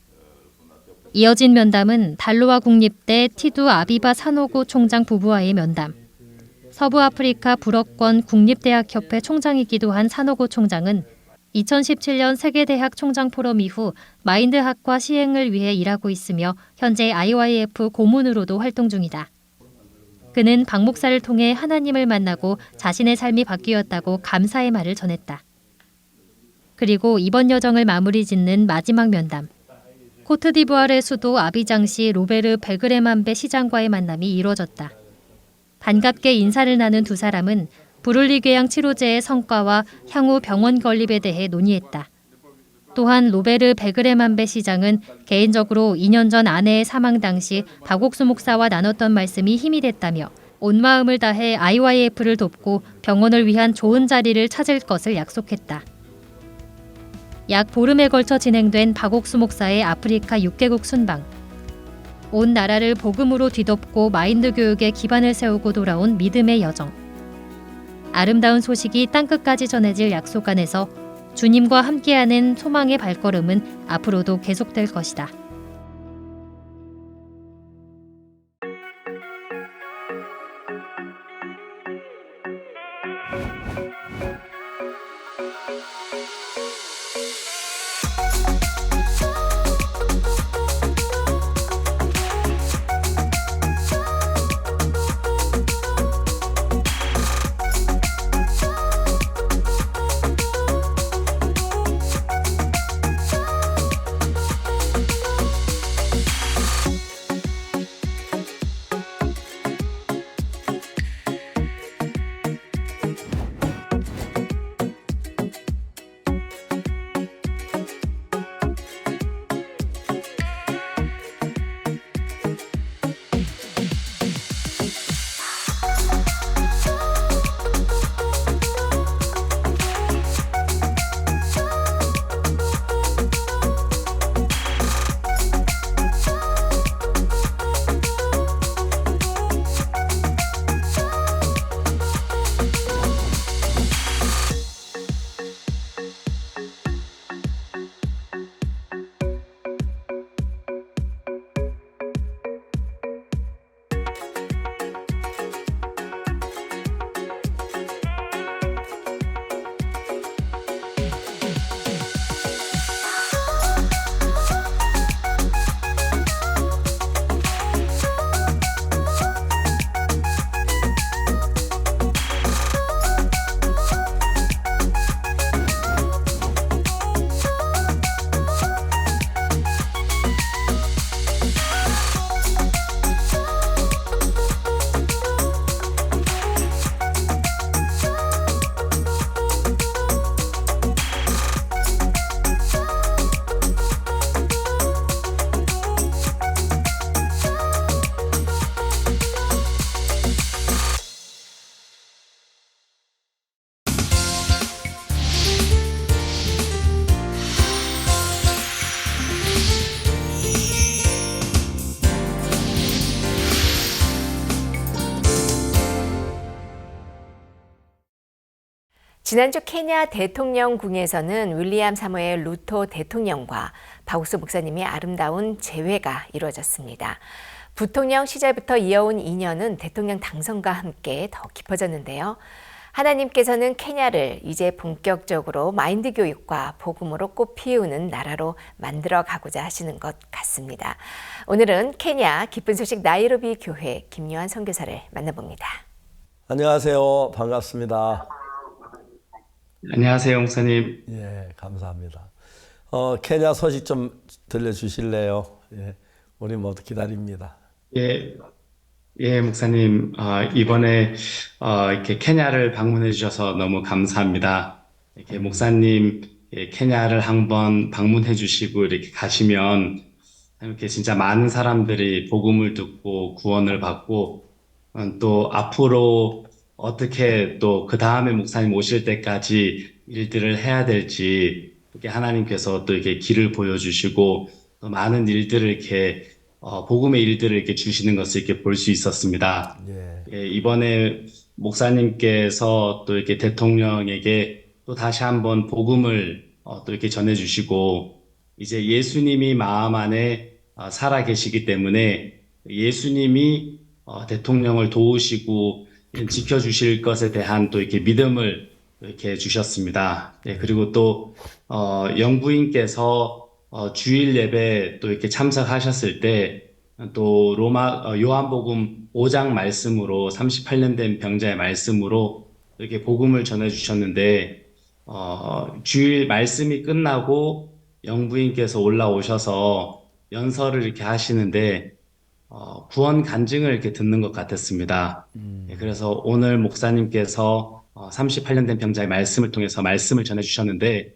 Speaker 4: 이어진 면담은 달로아 국립대 티두 아비바 사노고 총장 부부와의 면담. 서부아프리카 불어권 국립대학협회 총장이기도 한 사노고 총장은 2017년 세계대학 총장 포럼 이후 마인드학과 시행을 위해 일하고 있으며 현재 IYF 고문으로도 활동 중이다. 그는 박 목사를 통해 하나님을 만나고 자신의 삶이 바뀌었다고 감사의 말을 전했다. 그리고 이번 여정을 마무리 짓는 마지막 면담. 코트디부아르의 수도 아비장시 로베르 베그레만베 시장과의 만남이 이루어졌다. 반갑게 인사를 나눈 두 사람은 부를리 궤양 치료제의 성과와 향후 병원 건립에 대해 논의했다. 또한 로베르 베그레만베 시장은 개인적으로 2년 전 아내의 사망 당시 박옥수 목사와 나눴던 말씀이 힘이 됐다며 온 마음을 다해 IYF를 돕고 병원을 위한 좋은 자리를 찾을 것을 약속했다. 약 보름에 걸쳐 진행된 박옥수 목사의 아프리카 6개국 순방. 온 나라를 복음으로 뒤덮고 마인드 교육에 기반을 세우고 돌아온 믿음의 여정. 아름다운 소식이 땅끝까지 전해질 약속 안에서 주님과 함께하는 소망의 발걸음은 앞으로도 계속될 것이다.
Speaker 2: 지난주 케냐 대통령궁에서는 윌리엄 사무엘 루토 대통령과 박옥수 목사님의 아름다운 재회가 이루어졌습니다. 부통령 시절부터 이어온 인연은 대통령 당선과 함께 더 깊어졌는데요. 하나님께서는 케냐를 이제 본격적으로 마인드 교육과 복음으로 꽃피우는 나라로 만들어 가고자 하시는 것 같습니다. 오늘은 케냐 기쁜 소식 나이로비 교회 김요한 선교사를 만나봅니다.
Speaker 1: 안녕하세요. 반갑습니다.
Speaker 15: 안녕하세요, 목사님.
Speaker 1: 예, 감사합니다. 케냐 소식 좀 들려주실래요? 예, 우리 모두 기다립니다.
Speaker 15: 예, 목사님. 이번에 이렇게 케냐를 방문해 주셔서 너무 감사합니다. 이렇게 목사님 케냐를 한번 방문해 주시고 이렇게 가시면 이렇게 진짜 많은 사람들이 복음을 듣고 구원을 받고 또 앞으로 어떻게 또 그 다음에 목사님 오실 때까지 일들을 해야 될지 이렇게 하나님께서 또 이렇게 길을 보여주시고 또 많은 일들을 이렇게 복음의 일들을 이렇게 주시는 것을 이렇게 볼 수 있었습니다. 예, 이번에 목사님께서 또 이렇게 대통령에게 또 다시 한번 복음을 또 이렇게 전해주시고 이제 예수님이 마음 안에 살아 계시기 때문에 예수님이 대통령을 도우시고 지켜주실 것에 대한 또 이렇게 믿음을 이렇게 주셨습니다. 예, 그리고 또 영부인께서 주일 예배 또 이렇게 참석하셨을 때 또 요한복음 5장 말씀으로 38년 된 병자의 말씀으로 이렇게 복음을 전해 주셨는데 주일 말씀이 끝나고 영부인께서 올라오셔서 연설을 이렇게 하시는데 구원 간증을 이렇게 듣는 것 같았습니다. 예, 그래서 오늘 목사님께서 38년 된 병자의 말씀을 통해서 말씀을 전해 주셨는데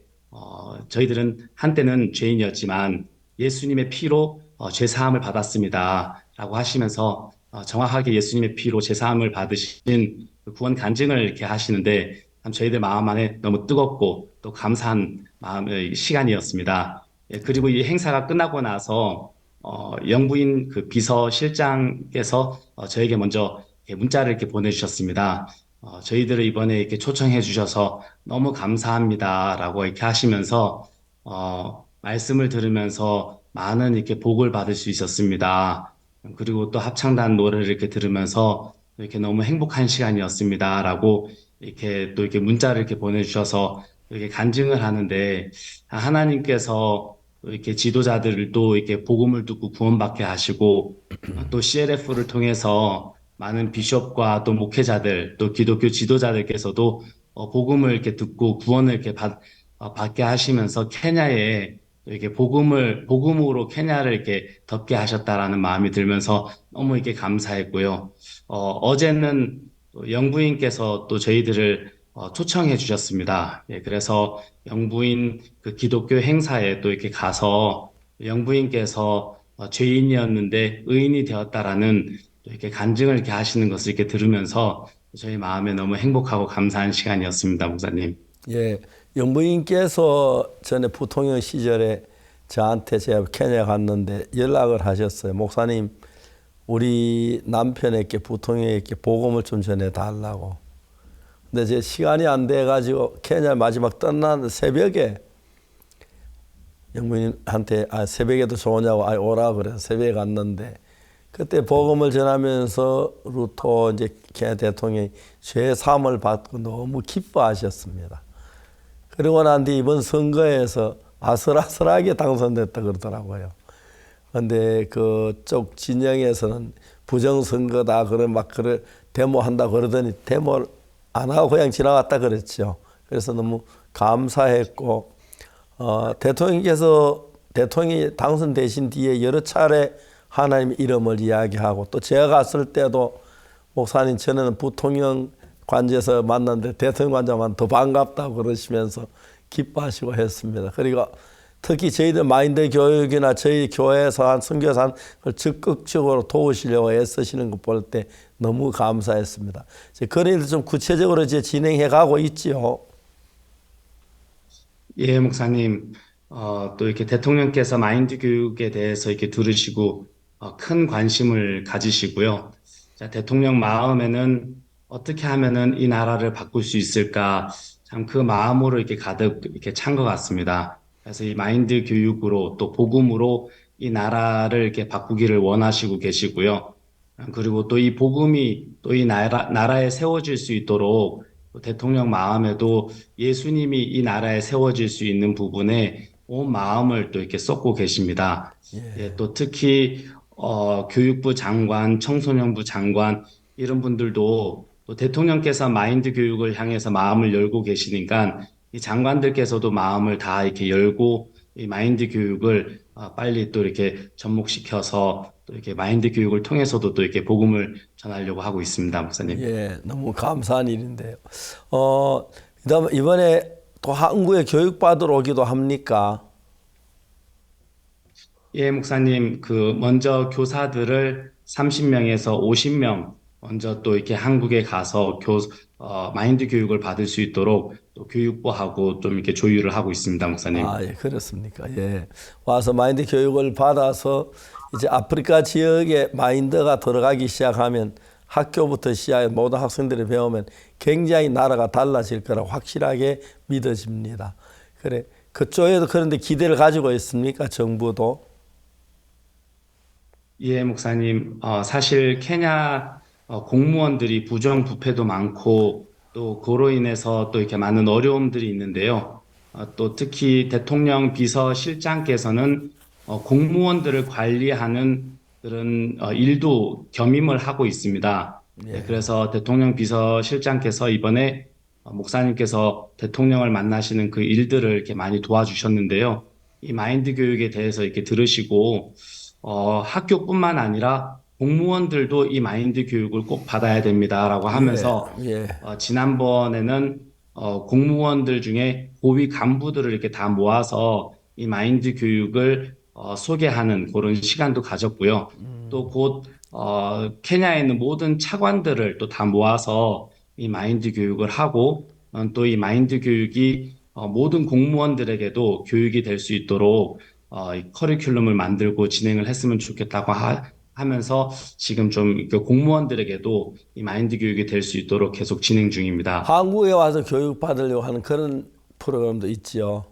Speaker 15: 저희들은 한때는 죄인이었지만 예수님의 피로 죄 사함을 받았습니다. 라고 하시면서 정확하게 예수님의 피로 죄 사함을 받으신 그 구원 간증을 이렇게 하시는데 참 저희들 마음 안에 너무 뜨겁고 또 감사한 마음의 시간이었습니다. 예, 그리고 이 행사가 끝나고 나서 영부인 그 비서실장께서 저에게 먼저 이렇게 문자를 이렇게 보내주셨습니다. 저희들을 이번에 이렇게 초청해 주셔서 너무 감사합니다라고 이렇게 하시면서 말씀을 들으면서 많은 이렇게 복을 받을 수 있었습니다. 그리고 또 합창단 노래를 이렇게 들으면서 이렇게 너무 행복한 시간이었습니다라고 이렇게 또 이렇게 문자를 이렇게 보내주셔서 이렇게 간증을 하는데 하나님께서 이렇게 지도자들도 이렇게 복음을 듣고 구원받게 하시고 또 CLF를 통해서 많은 비숍과 또 목회자들 또 기독교 지도자들께서도 복음을 이렇게 듣고 구원을 이렇게 받게 하시면서 케냐에 이렇게 복음으로 케냐를 이렇게 덮게 하셨다라는 마음이 들면서 너무 이렇게 감사했고요. 어제는 영부인께서 또 저희들을 초청해 주셨습니다. 예, 그래서 영부인 그 기독교 행사에 또 이렇게 가서 영부인께서 죄인이었는데 의인이 되었다라는 또 이렇게 간증을 이렇게 하시는 것을 이렇게 들으면서 저희 마음에 너무 행복하고 감사한 시간이었습니다, 목사님.
Speaker 1: 예, 영부인께서 전에 부통령 시절에 저한테 제가 케냐 갔는데 연락을 하셨어요. 목사님, 우리 남편에게 부통령에게 복음을 좀 전해달라고. 근데 제 시간이 안 돼가지고 케냐 마지막 떠난 새벽에 영부인한테 새벽에도 좋으냐고 오라 그래서 새벽에 갔는데 그때 복음을 전하면서 루터 이제 케냐 대통령이 죄 사함을 받고 너무 기뻐하셨습니다. 그리고 난 뒤 이번 선거에서 아슬아슬하게 당선됐다 그러더라고요. 근데 그쪽 진영에서는 부정선거다 그래 데모한다 그러더니 데모를 안 하고 그냥 지나갔다 그랬죠. 그래서 너무 감사했고 대통령이 당선되신 뒤에 여러 차례 하나님의 이름을 이야기하고 또 제가 갔을 때도 목사님 저는 부통령 관제에서 만났는데 대통령 관제만 더 반갑다고 그러시면서 기뻐하시고 했습니다. 그리고 특히 저희들 마인드 교육이나 저희 교회에서 한 선교사 를 적극적으로 도우시려고 애쓰시는 거 볼 때 너무 감사했습니다. 그런 일을 좀 구체적으로 이제 진행해 가고 있지요.
Speaker 15: 예, 목사님. 또 이렇게 대통령께서 마인드 교육에 대해서 이렇게 들으시고 큰 관심을 가지시고요. 자, 대통령 마음에는 어떻게 하면은 이 나라를 바꿀 수 있을까? 참 그 마음으로 이렇게 가득 이렇게 찬 것 같습니다. 그래서 이 마인드 교육으로 또 복음으로 이 나라를 이렇게 바꾸기를 원하시고 계시고요. 그리고 또 이 복음이 또 이 나라에 세워질 수 있도록 또 대통령 마음에도 예수님이 이 나라에 세워질 수 있는 부분에 온 마음을 또 이렇게 쏟고 계십니다. 예, 또 특히 교육부 장관, 청소년부 장관 이런 분들도 또 대통령께서 마인드 교육을 향해서 마음을 열고 계시니까 이 장관들께서도 마음을 다 이렇게 열고 이 마인드 교육을 빨리 또 이렇게 접목시켜서 또 이렇게 마인드 교육을 통해서도 또 이렇게 복음을 전하려고 하고 있습니다, 목사님.
Speaker 1: 예, 너무 감사한 일인데요. 그다음에 이번에 또 한국에 교육 받으러 오기도 합니까?
Speaker 15: 예, 목사님. 먼저 교사들을 30명에서 50명 먼저 또 이렇게 한국에 가서 마인드 교육을 받을 수 있도록 또 교육부하고 좀 이렇게 조율을 하고 있습니다, 목사님.
Speaker 1: 예, 그렇습니까? 예. 와서 마인드 교육을 받아서 이제 아프리카 지역에 마인드가 들어가기 시작하면 학교부터 시작해 모든 학생들이 배우면 굉장히 나라가 달라질 거라 확실하게 믿어집니다. 그래. 그쪽에도 그런데 기대를 가지고 있습니까? 정부도?
Speaker 15: 예, 목사님. 사실 케냐 공무원들이 부정부패도 많고 또 그로 인해서 또 이렇게 많은 어려움들이 있는데요. 또 특히 대통령 비서실장께서는 공무원들을 관리하는 그런 일도 겸임을 하고 있습니다. 네, 그래서 대통령 비서실장께서 이번에 목사님께서 대통령을 만나시는 그 일들을 이렇게 많이 도와주셨는데요. 이 마인드 교육에 대해서 이렇게 들으시고 학교뿐만 아니라 공무원들도 이 마인드 교육을 꼭 받아야 됩니다라고 하면서 지난번에는 공무원들 중에 고위 간부들을 이렇게 다 모아서 이 마인드 교육을 소개하는 그런 시간도 가졌고요. 또 곧 케냐에 있는 모든 차관들을 또 다 모아서 이 마인드 교육을 하고 또 이 마인드 교육이 모든 공무원들에게도 교육이 될 수 있도록 이 커리큘럼을 만들고 진행을 했으면 좋겠다고 하면서 지금 좀 그 공무원들에게도 이 마인드 교육이 될 수 있도록 계속 진행 중입니다.
Speaker 1: 한국에 와서 교육 받으려고 하는 그런 프로그램도 있지요.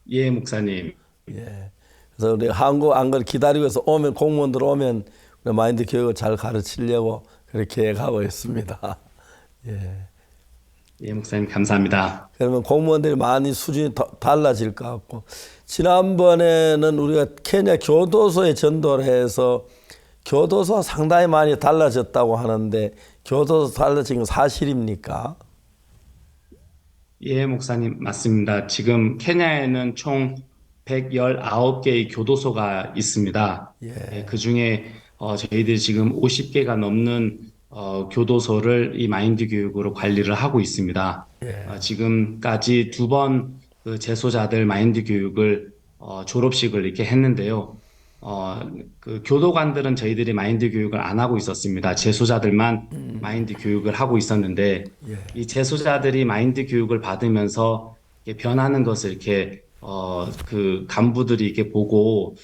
Speaker 15: 예, 목사님.
Speaker 1: 예. 그래서 우리 한국 안 그래 기다리고 있어 오면 공무원들 오면 우리 마인드 교육을 잘 가르치려고 그렇게 계획하고 있습니다. 예.
Speaker 15: 예, 목사님 감사합니다.
Speaker 1: 그러면 공무원들이 많이 수준이 달라질 것 같고 지난번에는 우리가 케냐 교도소에 전도를 해서 교도소가 상당히 많이 달라졌다고 하는데 교도소 달라진 건 사실입니까?
Speaker 15: 예, 목사님 맞습니다. 지금 케냐에는 총 119개의 교도소가 있습니다. 예, 그중에 저희들이 지금 50개가 넘는 교도소를 이 마인드 교육으로 관리를 하고 있습니다. 지금까지 2번 그 재소자들 마인드 교육을 졸업식을 이렇게 했는데요. 그 교도관들은 저희들이 마인드 교육을 안 하고 있었습니다. 재소자들만 마인드 교육을 하고 있었는데 이 재소자들이 마인드 교육을 받으면서 이렇게 변하는 것을 이렇게 그 간부들이 이렇게 보고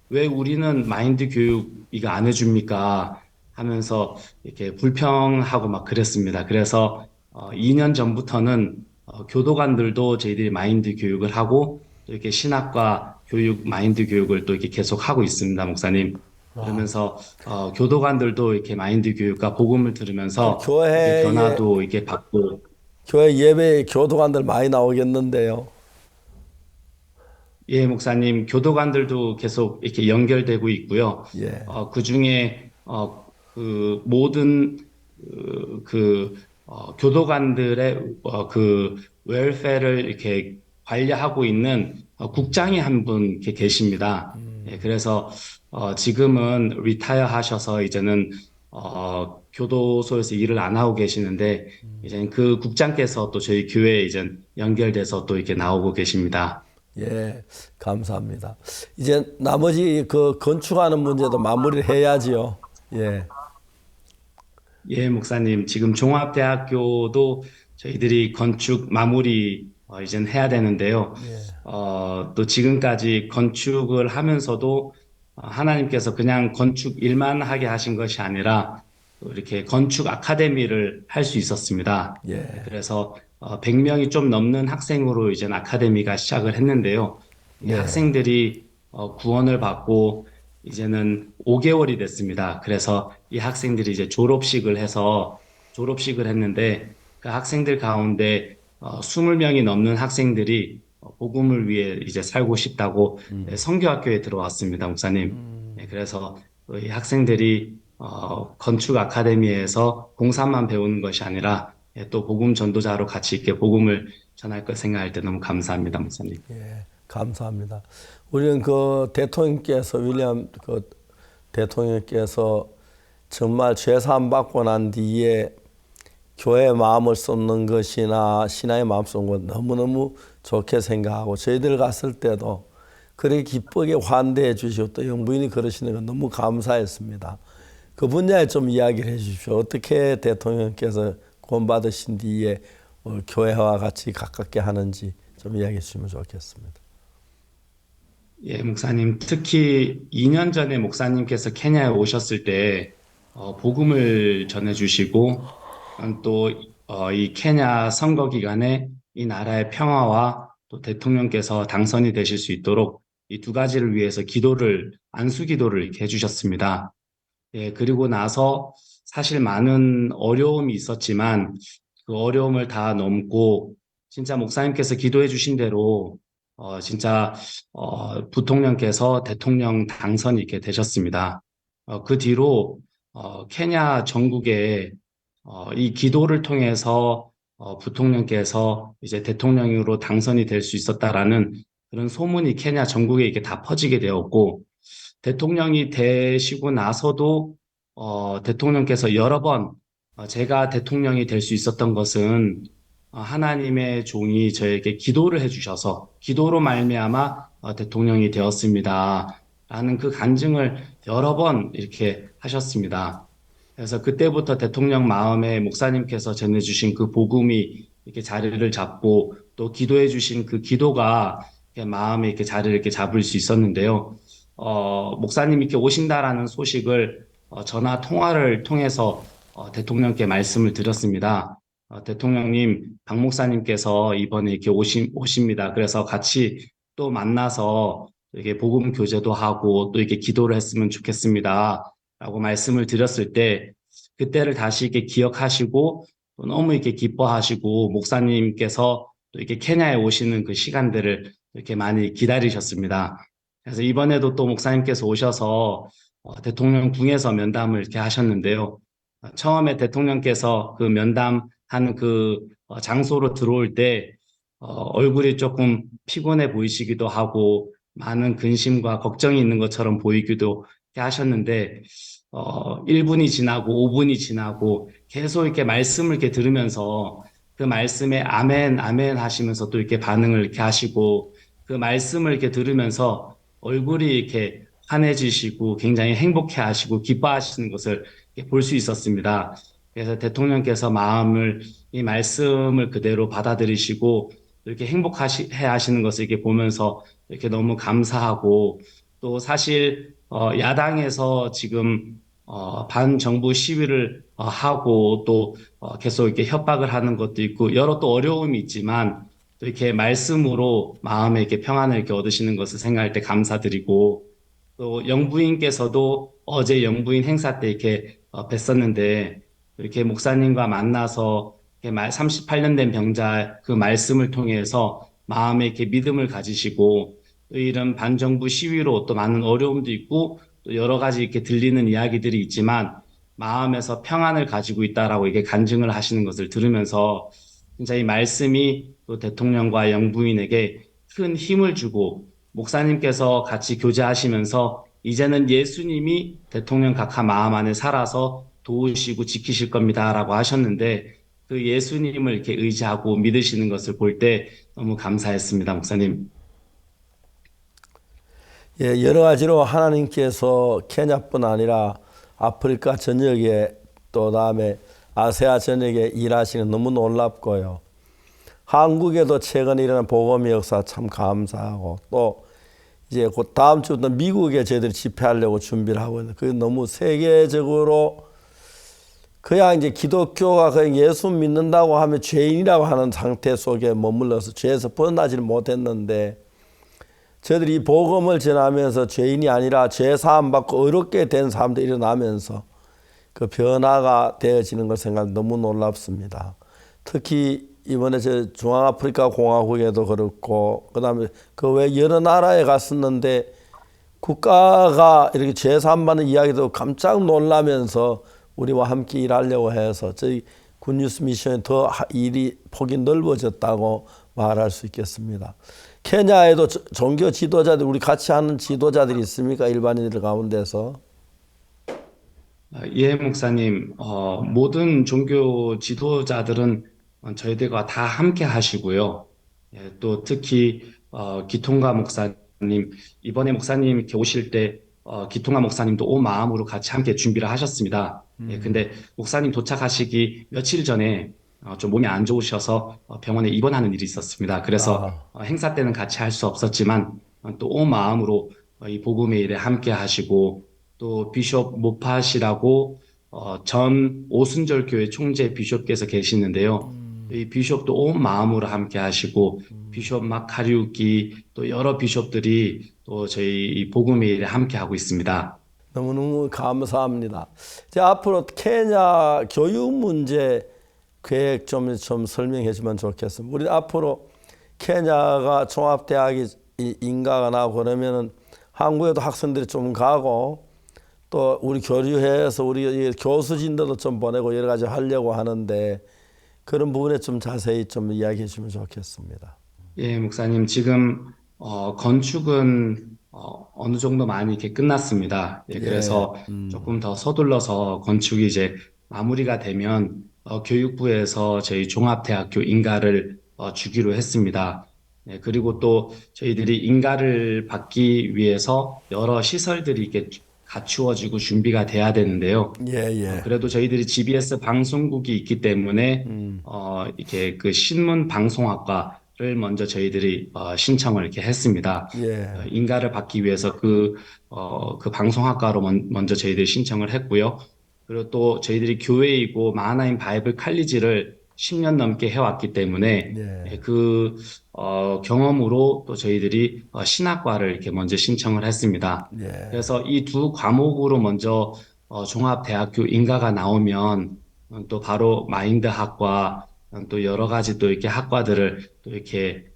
Speaker 15: 왜 우리는 마인드 교육 이거 안 해줍니까? 하면서 이렇게 불평하고 막 그랬습니다. 그래서 2년 전부터는 교도관들도 저희들이 마인드 교육을 하고 또 이렇게 신학과 교육 마인드 교육을 또 이렇게 계속 하고 있습니다, 목사님. 그러면서 교도관들도 이렇게 마인드 교육과 복음을 들으면서 이렇게 변화도 이렇게 받고
Speaker 1: 교회 예배에 교도관들 많이 나오겠는데요.
Speaker 15: 예, 목사님, 교도관들도 계속 이렇게 연결되고 있고요. 그 중에 그 모든 교도관들의 그 웰페어를 이렇게 관리하고 있는 국장이 한 분 계십니다. 예, 그래서 지금은 리타이어 하셔서 이제는 교도소에서 일을 안 하고 계시는데 이제 그 국장께서 또 저희 교회에 이제 연결돼서 또 이렇게 나오고 계십니다.
Speaker 1: 예, 감사합니다. 이제 나머지 그 건축하는 문제도 마무리를 해야지요. 예.
Speaker 15: 예, 목사님. 지금 종합대학교도 저희들이 건축 마무리 이젠 해야 되는데요. 또 지금까지 건축을 하면서도 하나님께서 그냥 건축 일만 하게 하신 것이 아니라 이렇게 건축 아카데미를 할 수 있었습니다. 그래서 100명이 좀 넘는 학생으로 이제 아카데미가 시작을 했는데요. 이 학생들이 구원을 받고 이제는 5개월이 됐습니다. 그래서 이 학생들이 이제 졸업식을 했는데 그 학생들 가운데 20명이 넘는 학생들이 복음을 위해 이제 살고 싶다고 선교학교에 들어왔습니다, 목사님. 그래서 이 학생들이 건축 아카데미에서 공사만 배우는 것이 아니라 또 복음 전도자로 같이 이렇게 복음을 전할 것 생각할 때 너무 감사합니다, 목사님.
Speaker 1: 예, 감사합니다. 우리는 그 대통령께서 윌리엄 그 대통령께서 정말 죄사함 받고 난 뒤에 교회의 마음을 쏟는 것이나 신앙의 마음 쏟는 것 너무너무 좋게 생각하고 저희들 갔을 때도 그렇게 기쁘게 환대해 주시고 또 영부인이 그러시는 건 너무 감사했습니다. 그 분야에 좀 이야기를 해 주십시오. 어떻게 대통령께서 구원받으신 뒤에 교회와 같이 가깝게 하는지 좀 이야기해 주시면 좋겠습니다.
Speaker 15: 예, 목사님. 특히 2년 전에 목사님께서 케냐에 오셨을 때 복음을 전해주시고 또 이 케냐 선거 기간에 이 나라의 평화와 또 대통령께서 당선이 되실 수 있도록 이 두 가지를 위해서 안수 기도를 이렇게 해주셨습니다. 예, 그리고 나서 사실 많은 어려움이 있었지만 그 어려움을 다 넘고 진짜 목사님께서 기도해 주신 대로 진짜 부통령께서 대통령 당선이 이렇게 되셨습니다. 그 뒤로 케냐 전국에 이 기도를 통해서 부통령께서 이제 대통령으로 당선이 될 수 있었다라는 그런 소문이 케냐 전국에 이게 다 퍼지게 되었고 대통령이 되시고 나서도 대통령께서 여러 번 제가 대통령이 될 수 있었던 것은 하나님의 종이 저에게 기도를 해주셔서 기도로 말미암아 대통령이 되었습니다. 라는 그 간증을 여러 번 이렇게 하셨습니다. 그래서 그때부터 대통령 마음에 목사님께서 전해주신 그 복음이 이렇게 자리를 잡고 또 기도해 주신 그 기도가 이렇게 마음에 이렇게 자리를 이렇게 잡을 수 있었는데요. 목사님이 이렇게 오신다라는 소식을 전화 통화를 통해서 대통령께 말씀을 드렸습니다. 대통령님, 박 목사님께서 이번에 이렇게 오십니다. 그래서 같이 또 만나서 이렇게 복음 교제도 하고 또 이렇게 기도를 했으면 좋겠습니다. 라고 말씀을 드렸을 때 그때를 다시 이렇게 기억하시고 또 너무 이렇게 기뻐하시고 목사님께서 또 이렇게 케냐에 오시는 그 시간들을 이렇게 많이 기다리셨습니다. 그래서 이번에도 또 목사님께서 오셔서 대통령 궁에서 면담을 이렇게 하셨는데요. 처음에 대통령께서 그 면담하는 그 장소로 들어올 때 얼굴이 조금 피곤해 보이시기도 하고 많은 근심과 걱정이 있는 것처럼 보이기도 하셨는데 1분이 지나고 5분이 지나고 계속 이렇게 말씀을 이렇게 들으면서 그 말씀에 아멘, 아멘 하시면서 또 이렇게 반응을 이렇게 하시고 그 말씀을 이렇게 들으면서 얼굴이 이렇게 환해지시고 굉장히 행복해 하시고 기뻐하시는 것을 볼 수 있었습니다. 그래서 대통령께서 이 말씀을 그대로 받아들이시고 이렇게 행복해 하시는 것을 이렇게 보면서 이렇게 너무 감사하고 또 사실 야당에서 지금 반정부 시위를 하고 또 계속 이렇게 협박을 하는 것도 있고 여러 또 어려움이 있지만 또 이렇게 말씀으로 마음에 이렇게 평안을 이렇게 얻으시는 것을 생각할 때 감사드리고 또 영부인께서도 어제 영부인 행사 때 이렇게 뵀었는데 이렇게 목사님과 만나서 38년 된 병자 그 말씀을 통해서 마음에 이렇게 믿음을 가지시고 또 이런 반정부 시위로 또 많은 어려움도 있고 또 여러 가지 이렇게 들리는 이야기들이 있지만 마음에서 평안을 가지고 있다라고 이게 간증을 하시는 것을 들으면서 진짜 이 말씀이 또 대통령과 영부인에게 큰 힘을 주고 목사님께서 같이 교제하시면서 이제는 예수님이 대통령 각하 마음 안에 살아서 도우시고 지키실 겁니다라고 하셨는데 그 예수님을 이렇게 의지하고 믿으시는 것을 볼 때 너무 감사했습니다, 목사님.
Speaker 1: 예, 여러 가지로 하나님께서 케냐뿐 아니라 아프리카 전역에 또 다음에 아세아 전역에 일하시는 너무 놀랍고요. 한국에도 최근에 일어난 복음의 역사 참 감사하고 또 이제 곧 다음 주부터 미국에 저희들이 집회하려고 준비를 하고 있는데 그게 너무 세계적으로 그냥 이제 기독교가 그냥 예수 믿는다고 하면 죄인이라고 하는 상태 속에 머물러서 죄에서 벗어나지를 못했는데 저희들이 이 복음을 전하면서 죄인이 아니라 죄 사함 받고 의롭게 된 사람들이 일어나면서 그 변화가 되어지는 걸 생각 너무 놀랍습니다. 특히 이번에 저 중앙아프리카 공화국에도 그렇고 그다음에 그 외 여러 나라에 갔었는데 국가가 이렇게 죄 사함 받는 이야기도 깜짝 놀라면서 우리와 함께 일하려고 해서 저희 굿뉴스 미션에 더 일이 폭이 넓어졌다고 말할 수 있겠습니다. 케냐에도 종교 지도자들 우리 같이 하는 지도자들이 있습니까? 일반인들 가운데서?
Speaker 15: 예, 목사님. 모든 종교 지도자들은 저희들과 다 함께 하시고요. 예, 또 특히 기통가 목사님 이번에 목사님 이렇게 오실 때 기통가 목사님도 온 마음으로 같이 함께 준비를 하셨습니다. 예, 근데 목사님 도착하시기 며칠 전에 좀 몸이 안 좋으셔서 병원에 입원하는 일이 있었습니다. 그래서 행사 때는 같이 할 수 없었지만 또 온 마음으로 이 복음의 일에 함께 하시고 또 비숍 모팟이라고 전 오순절 교회 총재 비숍께서 계시는데요. 이 비숍도 온 마음으로 함께 하시고 비숍 마카리우키 또 여러 비숍들이 또 저희 이 복음의 일에 함께 하고 있습니다.
Speaker 1: 너무너무 감사합니다. 이제 앞으로 케냐 교육 문제 계획 좀 설명해 주면 좋겠습니다. 우리 앞으로 케냐가 종합대학이 인가가 나고 그러면은 한국에도 학생들이 좀 가고 또 우리 교류해서 우리 교수진들도 좀 보내고 여러 가지 하려고 하는데 그런 부분에 좀 자세히 좀 이야기해 주면 좋겠습니다.
Speaker 15: 예, 목사님, 지금 건축은 어느 정도 많이 이렇게 끝났습니다. 예, 그래서 조금 더 서둘러서 건축이 이제 마무리가 되면 교육부에서 저희 종합대학교 인가를 주기로 했습니다. 예, 그리고 또 저희들이 인가를 받기 위해서 여러 시설들이 이렇게 갖추어지고 준비가 돼야 되는데요. 그래도 저희들이 GBS 방송국이 있기 때문에 이렇게 그 신문 방송학과를 먼저 저희들이 신청을 이렇게 했습니다. 인가를 받기 위해서 그 방송학과로 먼저 저희들이 신청을 했고요. 그리고 또 저희들이 교회이고 마하나임 바이블 칼리지를 10년 넘게 해왔기 때문에 그 경험으로 또 저희들이 신학과를 이렇게 먼저 신청을 했습니다. 그래서 이 두 과목으로 먼저 종합대학교 인가가 나오면 또 바로 마인드학과 또 여러 가지 또 이렇게 학과들을 또 이렇게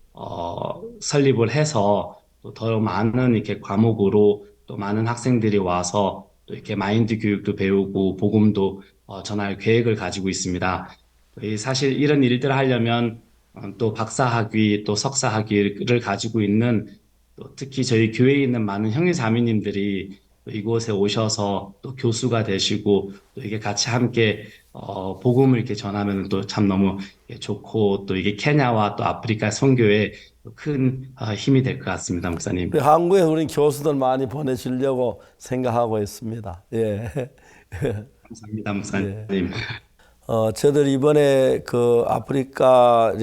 Speaker 15: 설립을 해서 또 더 많은 이렇게 과목으로 또 많은 학생들이 와서 또 이렇게 마인드 교육도 배우고 복음도 전할 계획을 가지고 있습니다. 사실 이런 일들을 하려면 또 박사학위 또 석사학위를 가지고 있는 또 특히 저희 교회에 있는 많은 형제 자매님들이 또 이곳에 오셔서 또 교수가 되시고 또 이게 같이 함께 복음을 이렇게 전하면 또 참 너무 좋고 또 이게 케냐와 또 아프리카 선교에 큰 힘이 될 것 같습니다, 목사님.
Speaker 1: 한국에 우리 교수들 많이 보내주려고 생각하고 있습니다. 예.
Speaker 15: 감사합니다, 목사님.
Speaker 1: 저들 이번에 그 아프리카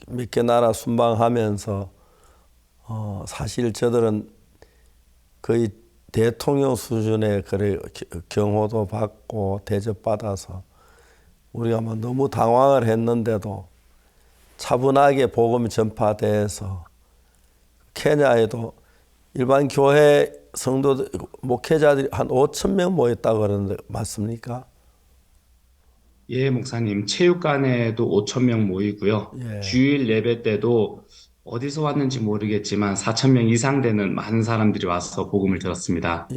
Speaker 1: 몇 개 나라 순방하면서 사실 저들은 거의 대통령 수준의 그래 경호도 받고 대접받아서 우리가 뭐 너무 당황을 했는데도 차분하게 복음이 전파돼서 케냐에도 일반 교회 성도들 목회자들이 한 5,000명 모였다고 그러는데 맞습니까?
Speaker 15: 예, 목사님. 체육관에도 5,000명 모이고요. 주일 예배 때도 어디서 왔는지 모르겠지만 4,000명 이상 되는 많은 사람들이 와서 복음을 들었습니다.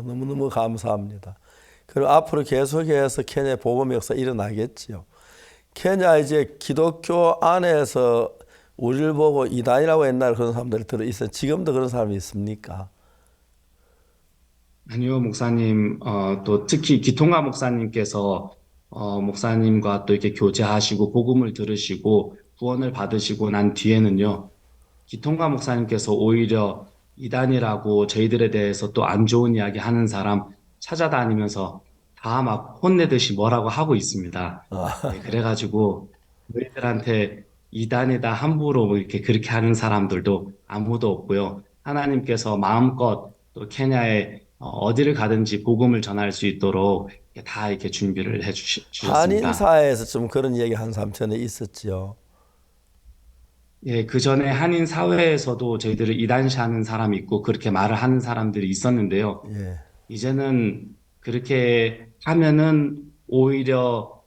Speaker 1: 너무너무 감사합니다. 그리고 앞으로 계속해서 케냐 복음 역사 일어나겠지요. 케냐 이제 기독교 안에서 우리를 보고 이단이라고 옛날에 그런 사람들이 들어 있어요. 지금도 그런 사람이 있습니까?
Speaker 15: 아니요, 목사님. 또 특히 기통가 목사님께서 목사님과 또 이렇게 교제하시고 복음을 들으시고 구원을 받으시고 난 뒤에는요, 기통가 목사님께서 오히려 이단이라고 저희들에 대해서 또 안 좋은 이야기 하는 사람 찾아다니면서 다 막 혼내듯이 뭐라고 하고 있습니다. 네, 그래가지고 저희들한테 이단이다 함부로 뭐 이렇게 그렇게 하는 사람들도 아무도 없고요. 하나님께서 마음껏 또 케냐에 어디를 가든지 복음을 전할 수 있도록 다 이렇게 준비를 해주셨습니다.
Speaker 1: 한인사회에서 좀 그런 얘기 한 사람 전에 있었죠.
Speaker 15: 예, 그 전에 한인 사회에서도 저희들을 이단시하는 사람이 있고 그렇게 말을 하는 사람들이 있었는데요. 이제는 그렇게 하면은 오히려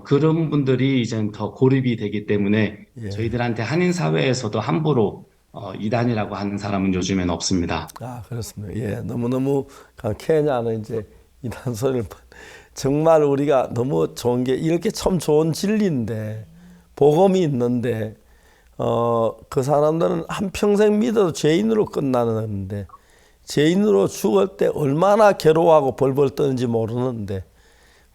Speaker 15: 그런 분들이 이제는 더 고립이 되기 때문에 저희들한테 한인 사회에서도 함부로 이단이라고 하는 사람은 요즘엔 없습니다.
Speaker 1: 그렇습니다. 너무너무 케냐는 이제 이단 소리를 정말 우리가 너무 좋은 게 이렇게 참 좋은 진리인데 복음이 있는데 그 사람들은 한평생 믿어도 죄인으로 끝나는데 죄인으로 죽을 때 얼마나 괴로워하고 벌벌 떠는지 모르는데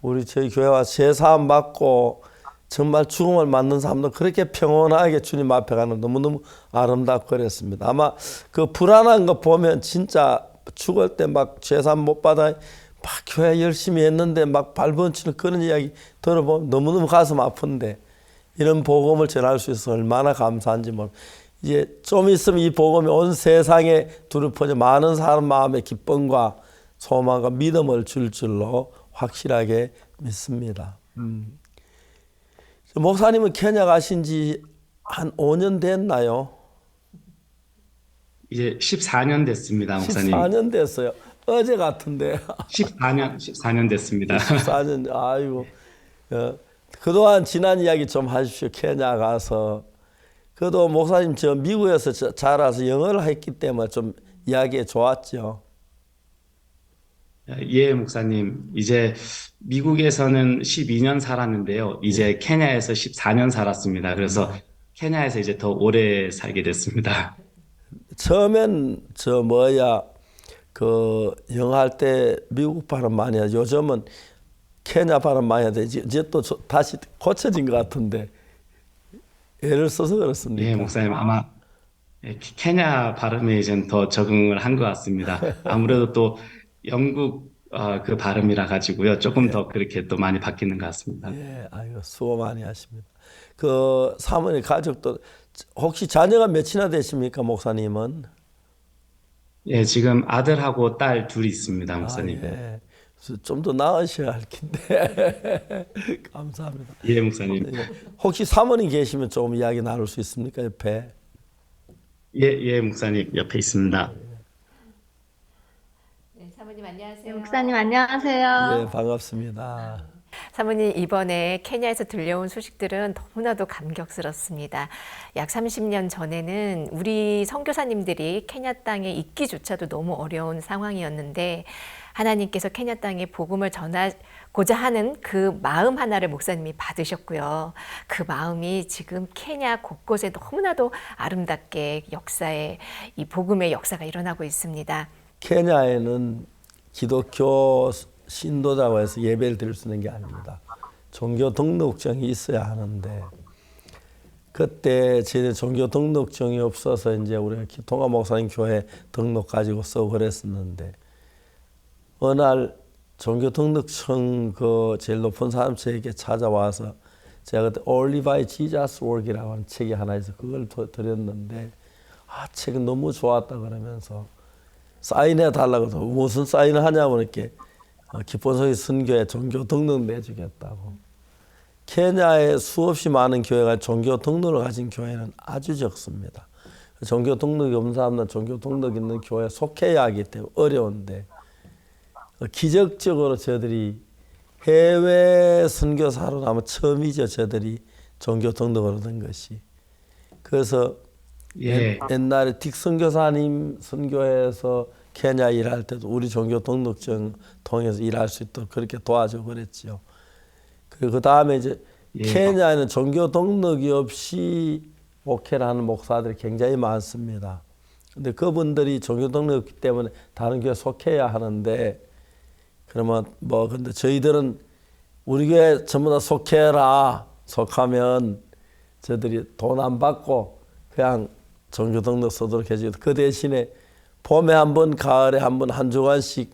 Speaker 1: 우리 저희 교회와 제사함 받고 정말 죽음을 맞는 사람도 그렇게 평온하게 주님 앞에 가는 너무너무 아름답고 그랬습니다. 아마 그 불안한 거 보면 진짜 죽을 때 막 제사함 못 받아 막 교회 열심히 했는데 막 발버둥치는 그런 이야기 들어보면 너무너무 가슴 아픈데 이런 복음을 전할 수 있어서 얼마나 감사한지 이제 좀 있으면 이 복음이 온 세상에 두루 퍼져 많은 사람 마음에 기쁨과 소망과 믿음을 줄 줄로 확실하게 믿습니다. 목사님은 케냐 가신 지 한 5년 됐나요?
Speaker 15: 이제 14년 됐습니다, 목사님.
Speaker 1: 14년 됐어요. 어제 같은데.
Speaker 15: 14년 됐습니다.
Speaker 1: 14년, 아이고. 그동안 지난 이야기 좀 하십시오. 케냐 가서. 그래도 목사님 저 미국에서 자라서 영어를 했기 때문에 좀 이야기에 좋았죠.
Speaker 15: 예, 목사님. 이제 미국에서는 12년 살았는데요. 이제 케냐에서 14년 살았습니다. 그래서 케냐에서 이제 더 오래 살게 됐습니다.
Speaker 1: 처음엔 영어 할 때 미국 발음 많이 하죠. 요즘은 케냐 발음 많이 하는데 이제 또 다시 고쳐진 것 같은데 애를 써서 그렇습니까?
Speaker 15: 예, 목사님. 아마 케냐 발음에 이제 더 적응을 한 것 같습니다. 아무래도 또 영국 그 발음이라 가지고요. 조금 더 그렇게 또 많이 바뀌는 것 같습니다.
Speaker 1: 예, 아이고 수고 많이 하십니다. 그 사모님 가족도 혹시 자녀가 몇이나 되십니까, 목사님은?
Speaker 15: 예, 지금 아들하고 딸 둘이 있습니다, 목사님.
Speaker 1: 예. 좀 더 나으셔야 할 텐데. 감사합니다.
Speaker 15: 예, 목사님.
Speaker 1: 혹시 사모님 계시면 조금 이야기 나눌 수 있습니까, 옆에?
Speaker 15: 예, 목사님 옆에 있습니다.
Speaker 2: 네, 사모님 안녕하세요.
Speaker 16: 목사님 안녕하세요.
Speaker 1: 예, 반갑습니다.
Speaker 2: 사모님 이번에 케냐에서 들려온 소식들은 너무나도 감격스럽습니다. 약 30년 전에는 우리 선교사님들이 케냐 땅에 있기조차도 너무 어려운 상황이었는데 하나님께서 케냐 땅에 복음을 전하고자 하는 그 마음 하나를 목사님이 받으셨고요. 그 마음이 지금 케냐 곳곳에 너무나도 아름답게 이 복음의 역사가 일어나고 있습니다.
Speaker 1: 케냐에는 기독교 신도자고 해서 예배를 드릴 수 있는 게 아닙니다. 종교 등록증이 있어야 하는데 그때 저희는 종교 등록증이 없어서 이제 우리가 통합 목사님 교회 등록 가지고 쓰고 그랬었는데 어느 날 종교 등록증 그 제일 높은 사람 저에게 찾아와서 제가 그때 Only by Jesus Work이라고 하는 책이 하나 있어 그걸 드렸는데 책은 너무 좋았다 그러면서 사인해 달라고 해서 무슨 사인을 하냐고 이렇게 기본소위 선교에 종교 등록 내주겠다고. 케냐에 수없이 많은 교회가 종교 등록을 가진 교회는 아주 적습니다. 종교 등록이 없는 사람은 종교 등록 있는 교회에 속해야 하기 때문에 어려운데 기적적으로 저들이 해외 선교사로 나면 처음이죠. 저들이 종교 등록을 얻은 것이. 그래서 옛날에 딕 선교사님 선교회에서 케냐 일할 때도 우리 종교 등록증 통해서 일할 수 있도록 그렇게 도와주고 그랬죠. 그리고 그 다음에 이제 케냐에는 종교 등록이 없이 목회를 하는 목사들이 굉장히 많습니다. 근데 그분들이 종교 등록이 없기 때문에 다른 교회에 속해야 하는데 그러면 근데 저희들은 우리 교회 전부 다 속해라. 속하면 저들이 돈 안 받고 그냥 종교 등록 쓰도록 해주고 그 대신에 봄에 한 번, 가을에 한 번, 한 주간씩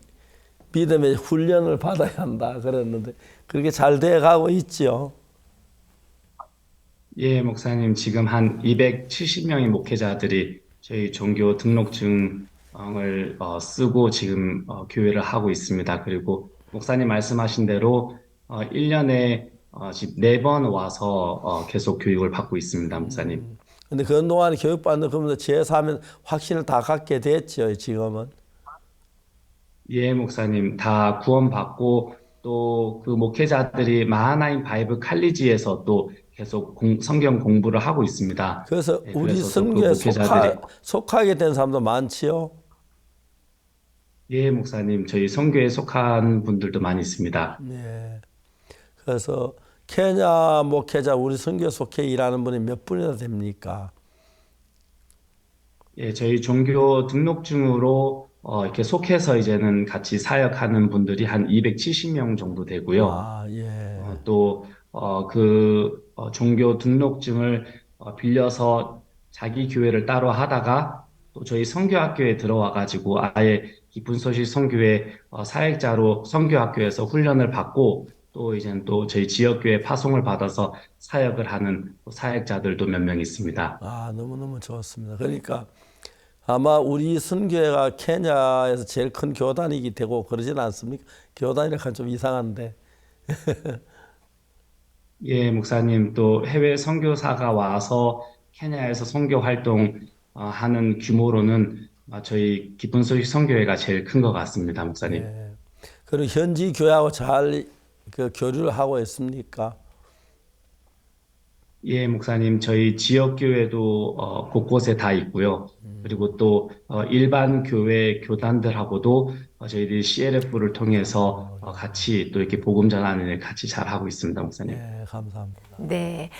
Speaker 1: 믿음의 훈련을 받아야 한다 그랬는데 그렇게 잘 돼가고 있죠.
Speaker 15: 예, 목사님 지금 한 270명의 목회자들이 저희 종교 등록증을 쓰고 지금 교회를 하고 있습니다. 그리고 목사님 말씀하신 대로 1년에 지금 4번 와서 계속 교육을 받고 있습니다, 목사님.
Speaker 1: 근데 그동안 교육받는 그분들 제3의 확신을 다 갖게 됐죠, 지금은.
Speaker 15: 예, 목사님 다 구원받고 또 그 목회자들이 마하나임 바이블 칼리지에서 또 계속 성경 공부를 하고 있습니다.
Speaker 1: 그래서
Speaker 15: 네,
Speaker 1: 우리
Speaker 15: 그래서
Speaker 1: 선교에
Speaker 15: 목회자들이
Speaker 1: 속하게 된 사람도 많지요.
Speaker 15: 예, 목사님 저희 선교에 속한 분들도 많이 있습니다.
Speaker 1: 네. 그래서 케냐 목회자 우리 선교 속해 일하는 분이 몇 분이나 됩니까?
Speaker 15: 예, 저희 종교 등록증으로 이렇게 속해서 이제는 같이 사역하는 분들이 한 270명 정도 되고요. 또 종교 등록증을 빌려서 자기 교회를 따로 하다가 또 저희 선교학교에 들어와 가지고 아예 기쁜 소식 선교회 사역자로 선교학교에서 훈련을 받고 또 이제는 또 저희 지역교회 파송을 받아서 사역을 하는 사역자들도 몇 명 있습니다.
Speaker 1: 너무너무 좋았습니다. 그러니까 아마 우리 선교회가 케냐에서 제일 큰 교단이기 되고 그러진 않습니까? 교단이라 하면 좀 이상한데.
Speaker 15: 예, 목사님 또 해외 선교사가 와서 케냐에서 선교 활동 하는 규모로는 저희 기쁜 소식 선교회가 제일 큰 것 같습니다, 목사님.
Speaker 1: 네. 그리고 현지 교회하고 잘 교류를 하고 있습니까?
Speaker 15: 예, 목사님, 저희 지역 교회도 곳곳에 다 있고요. 그리고 또 일반 교회 교단들하고도 저희들이 CLF를 통해서 같이 또 이렇게 복음 전하는 일 같이 잘 하고 있습니다, 목사님.
Speaker 1: 네, 감사합니다.
Speaker 2: 네,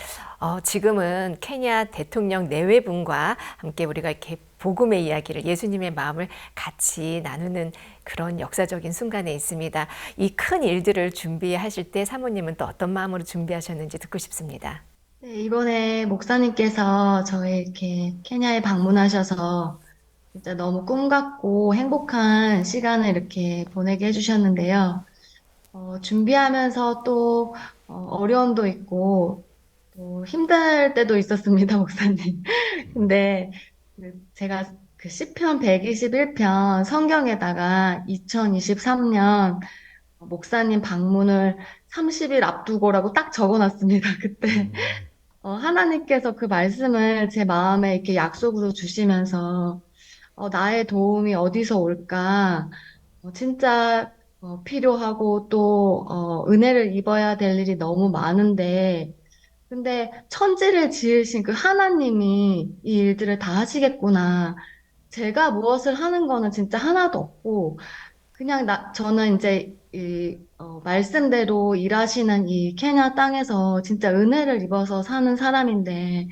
Speaker 2: 지금은 케냐 대통령 내외분과 함께 우리가 이렇게 복음의 이야기를, 예수님의 마음을 같이 나누는 그런 역사적인 순간에 있습니다. 이 큰 일들을 준비하실 때 사모님은 또 어떤 마음으로 준비하셨는지 듣고 싶습니다.
Speaker 16: 네, 이번에 목사님께서 저희 이렇게 케냐에 방문하셔서 진짜 너무 꿈 같고 행복한 시간을 이렇게 보내게 해주셨는데요. 준비하면서 또 어려움도 있고 또 힘들 때도 있었습니다, 목사님. 근데 제가 그 시편 121편 성경에다가 2023년 목사님 방문을 30일 앞두고라고 딱 적어놨습니다, 그때. 하나님께서 그 말씀을 제 마음에 이렇게 약속으로 주시면서 나의 도움이 어디서 올까? 진짜 필요하고 또 은혜를 입어야 될 일이 너무 많은데 근데 천지를 지으신 그 하나님이 이 일들을 다 하시겠구나. 제가 무엇을 하는 거는 진짜 하나도 없고 그냥 저는 이제 말씀대로 일하시는 이 케냐 땅에서 진짜 은혜를 입어서 사는 사람인데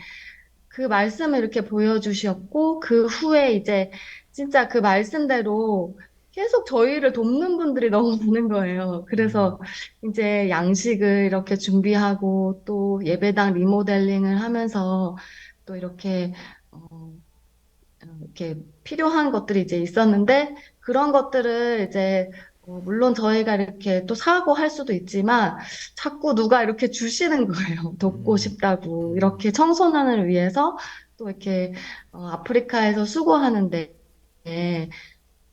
Speaker 16: 그 말씀을 이렇게 보여주셨고 그 후에 이제 진짜 그 말씀대로 계속 저희를 돕는 분들이 너무 많은 거예요. 그래서 이제 양식을 이렇게 준비하고 또 예배당 리모델링을 하면서 또 이렇게 필요한 것들이 이제 있었는데 그런 것들을 이제 물론 저희가 이렇게 또 사고 할 수도 있지만 자꾸 누가 이렇게 주시는 거예요. 돕고 싶다고. 이렇게 청소년을 위해서 또 이렇게 아프리카에서 수고하는데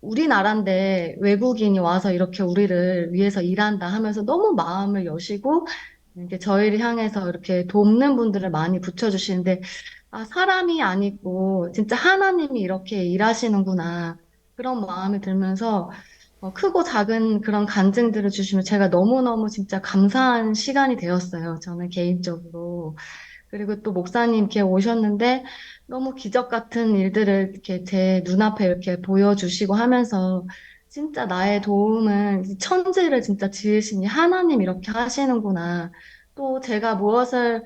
Speaker 16: 우리나라인데 외국인이 와서 이렇게 우리를 위해서 일한다 하면서 너무 마음을 여시고 이렇게 저희를 향해서 이렇게 돕는 분들을 많이 붙여주시는데 사람이 아니고 진짜 하나님이 이렇게 일하시는구나 그런 마음이 들면서 크고 작은 그런 간증들을 주시면 제가 너무너무 진짜 감사한 시간이 되었어요. 저는 개인적으로. 그리고 또 목사님 이렇게 오셨는데 너무 기적 같은 일들을 이렇게 제 눈앞에 이렇게 보여주시고 하면서 진짜 나의 도움은 천지를 진짜 지으시니 하나님 이렇게 하시는구나. 또 제가 무엇을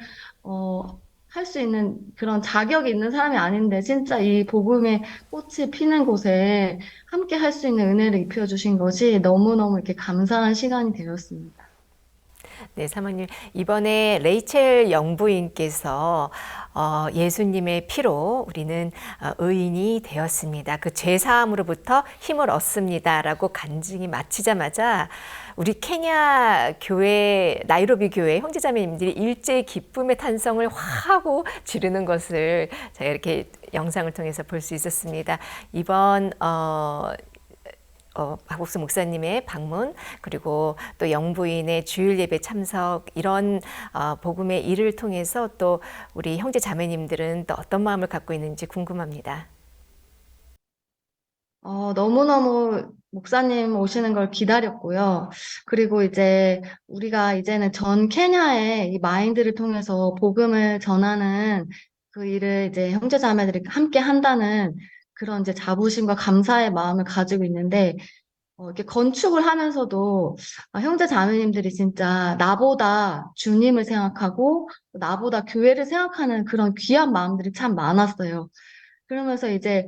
Speaker 16: 할 수 있는 그런 자격이 있는 사람이 아닌데 진짜 이 복음의 꽃이 피는 곳에 함께 할 수 있는 은혜를 입혀주신 것이 너무너무 이렇게 감사한 시간이 되었습니다.
Speaker 2: 네, 사모님. 이번에 레이첼 영부인께서 예수님의 피로 우리는 의인이 되었습니다. 그 죄사함으로부터 힘을 얻습니다라고 간증이 마치자마자 우리 케냐 교회, 나이로비 교회 형제자매님들이 일제히 기쁨의 탄성을 하고 지르는 것을 제가 이렇게 영상을 통해서 볼 수 있었습니다. 이번 박옥수 목사님의 방문 그리고 또 영부인의 주일 예배 참석 이런 복음의 일을 통해서 또 우리 형제 자매님들은 또 어떤 마음을 갖고 있는지 궁금합니다.
Speaker 16: 너무너무 목사님 오시는 걸 기다렸고요. 그리고 이제 우리가 이제는 전 케냐의 이 마인드를 통해서 복음을 전하는 그 일을 이제 형제 자매들이 함께 한다는 그런 이제 자부심과 감사의 마음을 가지고 있는데, 이렇게 건축을 하면서도 형제 자매님들이 진짜 나보다 주님을 생각하고 나보다 교회를 생각하는 그런 귀한 마음들이 참 많았어요. 그러면서 이제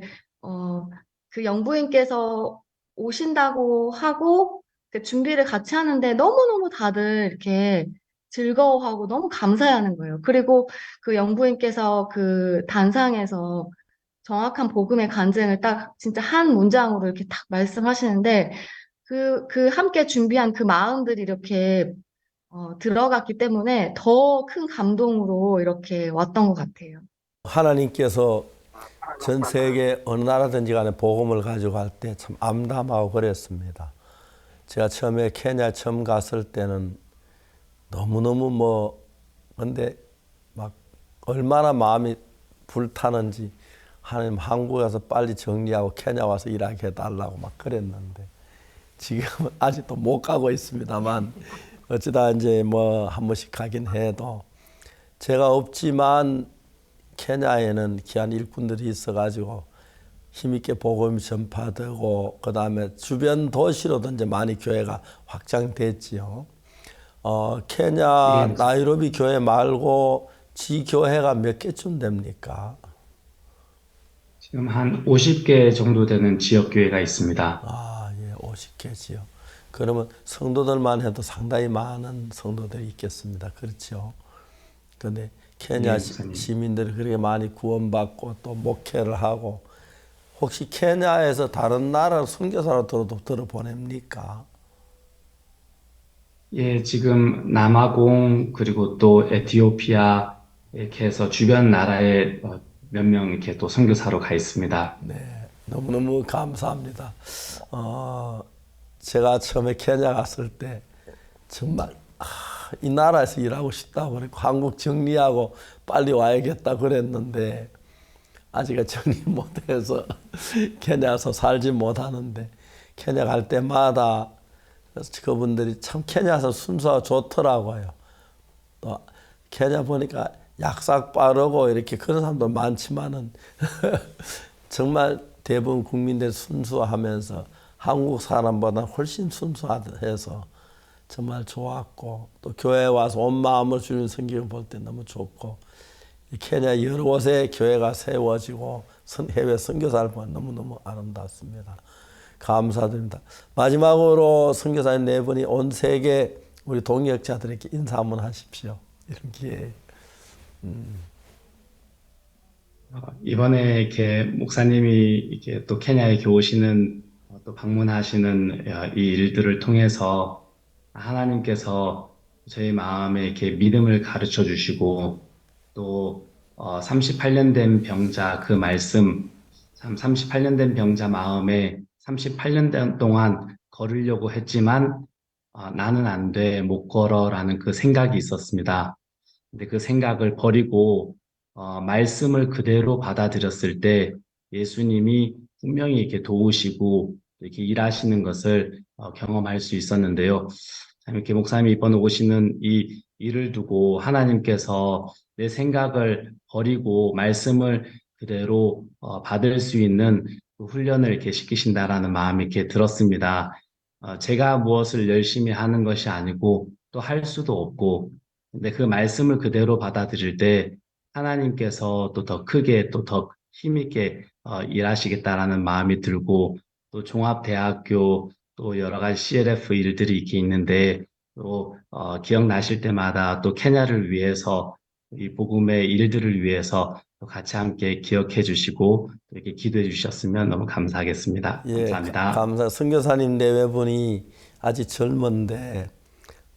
Speaker 16: 그 영부인께서 오신다고 하고 준비를 같이 하는데 너무너무 다들 이렇게 즐거워하고 너무 감사해하는 거예요. 그리고 그 영부인께서 그 단상에서 정확한 복음의 간증을 딱 진짜 한 문장으로 이렇게 딱 말씀하시는데 그 함께 준비한 그 마음들이 이렇게 들어갔기 때문에 더 큰 감동으로 이렇게 왔던 것 같아요.
Speaker 1: 하나님께서 전 세계 어느 나라든지 간에 복음을 가져갈 때 참 암담하고 그랬습니다. 제가 처음에 케냐 처음 갔을 때는 너무너무 근데 막 얼마나 마음이 불타는지 하나님 한국에 가서 빨리 정리하고 케냐 와서 일하게 해달라고 막 그랬는데 지금은 아직도 못 가고 있습니다만 어쩌다 이제 뭐 한 번씩 가긴 해도 제가 없지만 케냐에는 귀한 일꾼들이 있어가지고 힘있게 복음이 전파되고 그 다음에 주변 도시로도 이제 많이 교회가 확장됐지요. 케냐 나이로비 교회 말고 지 교회가 몇 개쯤 됩니까?
Speaker 15: 지금 한 50개 정도 되는 지역 교회가 있습니다.
Speaker 1: 아, 예, 50개지요. 그러면 성도들만 해도 상당히 많은 성도들이 있겠습니다. 그렇죠. 그런데 케냐 시민들이 그렇게 많이 구원받고 또 목회를 하고 혹시 케냐에서 다른 나라 선교사로 들어보냅니까?
Speaker 15: 예, 지금 남아공 그리고 또 에티오피아 이렇게 해서 주변 나라에 몇 명 이렇게 또 선교사로 가 있습니다.
Speaker 1: 네, 너무너무 감사합니다. 제가 처음에 케냐 갔을 때 정말 이 나라에서 일하고 싶다고 그랬고 한국 정리하고 빨리 와야겠다 그랬는데 아직 정리 못해서 케냐에서 살지 못하는데 케냐 갈 때마다 그분들이 참 케냐에서 순서가 좋더라고요. 또 케냐 보니까 약삭 빠르고 이렇게 그런 사람도 많지만은 정말 대부분 국민들 순수하면서 한국 사람보다 훨씬 순수해서 정말 좋았고 또 교회에 와서 온 마음을 주는 성경을 볼 때 너무 좋고 케냐 여러 곳에 교회가 세워지고 해외 선교사를 보면 너무너무 아름답습니다. 감사드립니다. 마지막으로 선교사님 네 분이 온 세계 우리 동역자들에게 인사 한번 하십시오. 이런 기회에.
Speaker 15: 이번에 이렇게 목사님이 이렇게 또 케냐에 오시는 또 방문하시는 이 일들을 통해서 하나님께서 저희 마음에 이렇게 믿음을 가르쳐 주시고 또 38년 된 병자 그 말씀, 참 38년 된 병자 마음에 38년 동안 걸으려고 했지만 나는 안 돼, 못 걸어라는 그 생각이 있었습니다. 근데 그 생각을 버리고 말씀을 그대로 받아들였을 때 예수님이 분명히 이렇게 도우시고 이렇게 일하시는 것을 경험할 수 있었는데요. 참 이렇게 목사님이 이번에 오시는 이 일을 두고 하나님께서 내 생각을 버리고 말씀을 그대로 받을 수 있는 그 훈련을 이렇게 시키신다라는 마음이 이렇게 들었습니다. 제가 무엇을 열심히 하는 것이 아니고 또 할 수도 없고, 근데 그 말씀을 그대로 받아들일 때 하나님께서 또 더 크게 또 더 힘있게 일하시겠다라는 마음이 들고 또 종합대학교 또 여러 가지 CLF 일들이 이렇게 있는데 또 기억나실 때마다 또 케냐를 위해서 이 복음의 일들을 위해서 또 같이 함께 기억해 주시고 이렇게 기도해 주셨으면 너무 감사하겠습니다.
Speaker 1: 예,
Speaker 15: 감사합니다.
Speaker 1: 감사. 선교사님 내외분이 아직 젊은데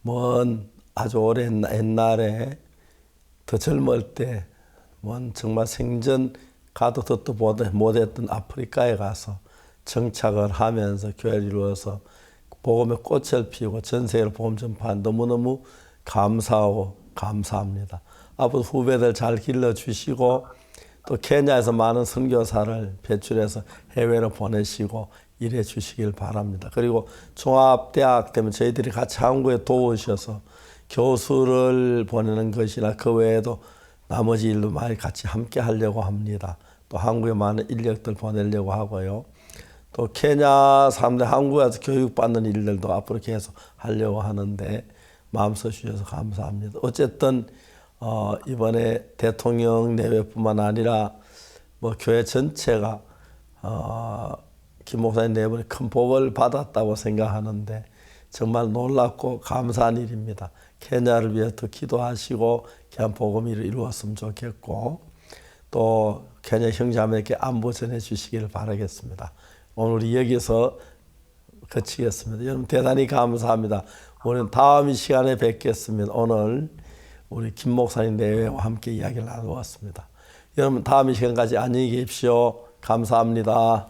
Speaker 1: 먼 아주 오랜 옛날에 더 젊을 때 먼 정말 생전 가도 듣도 못했던 아프리카에 가서 정착을 하면서 교회를 이루어서 복음의 꽃을 피우고 전 세계로 복음 전파한 너무너무 감사하고 감사합니다. 앞으로 후배들 잘 길러주시고 또 케냐에서 많은 선교사를 배출해서 해외로 보내시고 일해 주시길 바랍니다. 그리고 종합대학 때문에 저희들이 같이 한국에 도우셔서 교수를 보내는 것이나 그 외에도 나머지 일도 많이 같이 함께 하려고 합니다. 또 한국에 많은 인력들 보내려고 하고요. 또 케냐 사람들 한국에서 교육받는 일들도 앞으로 계속 하려고 하는데 마음써 주셔서 감사합니다. 어쨌든 이번에 대통령 내외뿐만 아니라 뭐 교회 전체가 김 목사님 내분에 큰 복을 받았다고 생각하는데 정말 놀랍고 감사한 일입니다. 케냐를 위해서 더 기도하시고 귀한 복음을 이루었으면 좋겠고 또 케냐 형제자매에게 안부 전해 주시기를 바라겠습니다. 오늘 여기서 그치겠습니다. 여러분 대단히 감사합니다. 오늘 다음 시간에 뵙겠습니다. 오늘 우리 김 목사님 내외와 함께 이야기를 나누었습니다. 여러분 다음 시간까지 안녕히 계십시오. 감사합니다.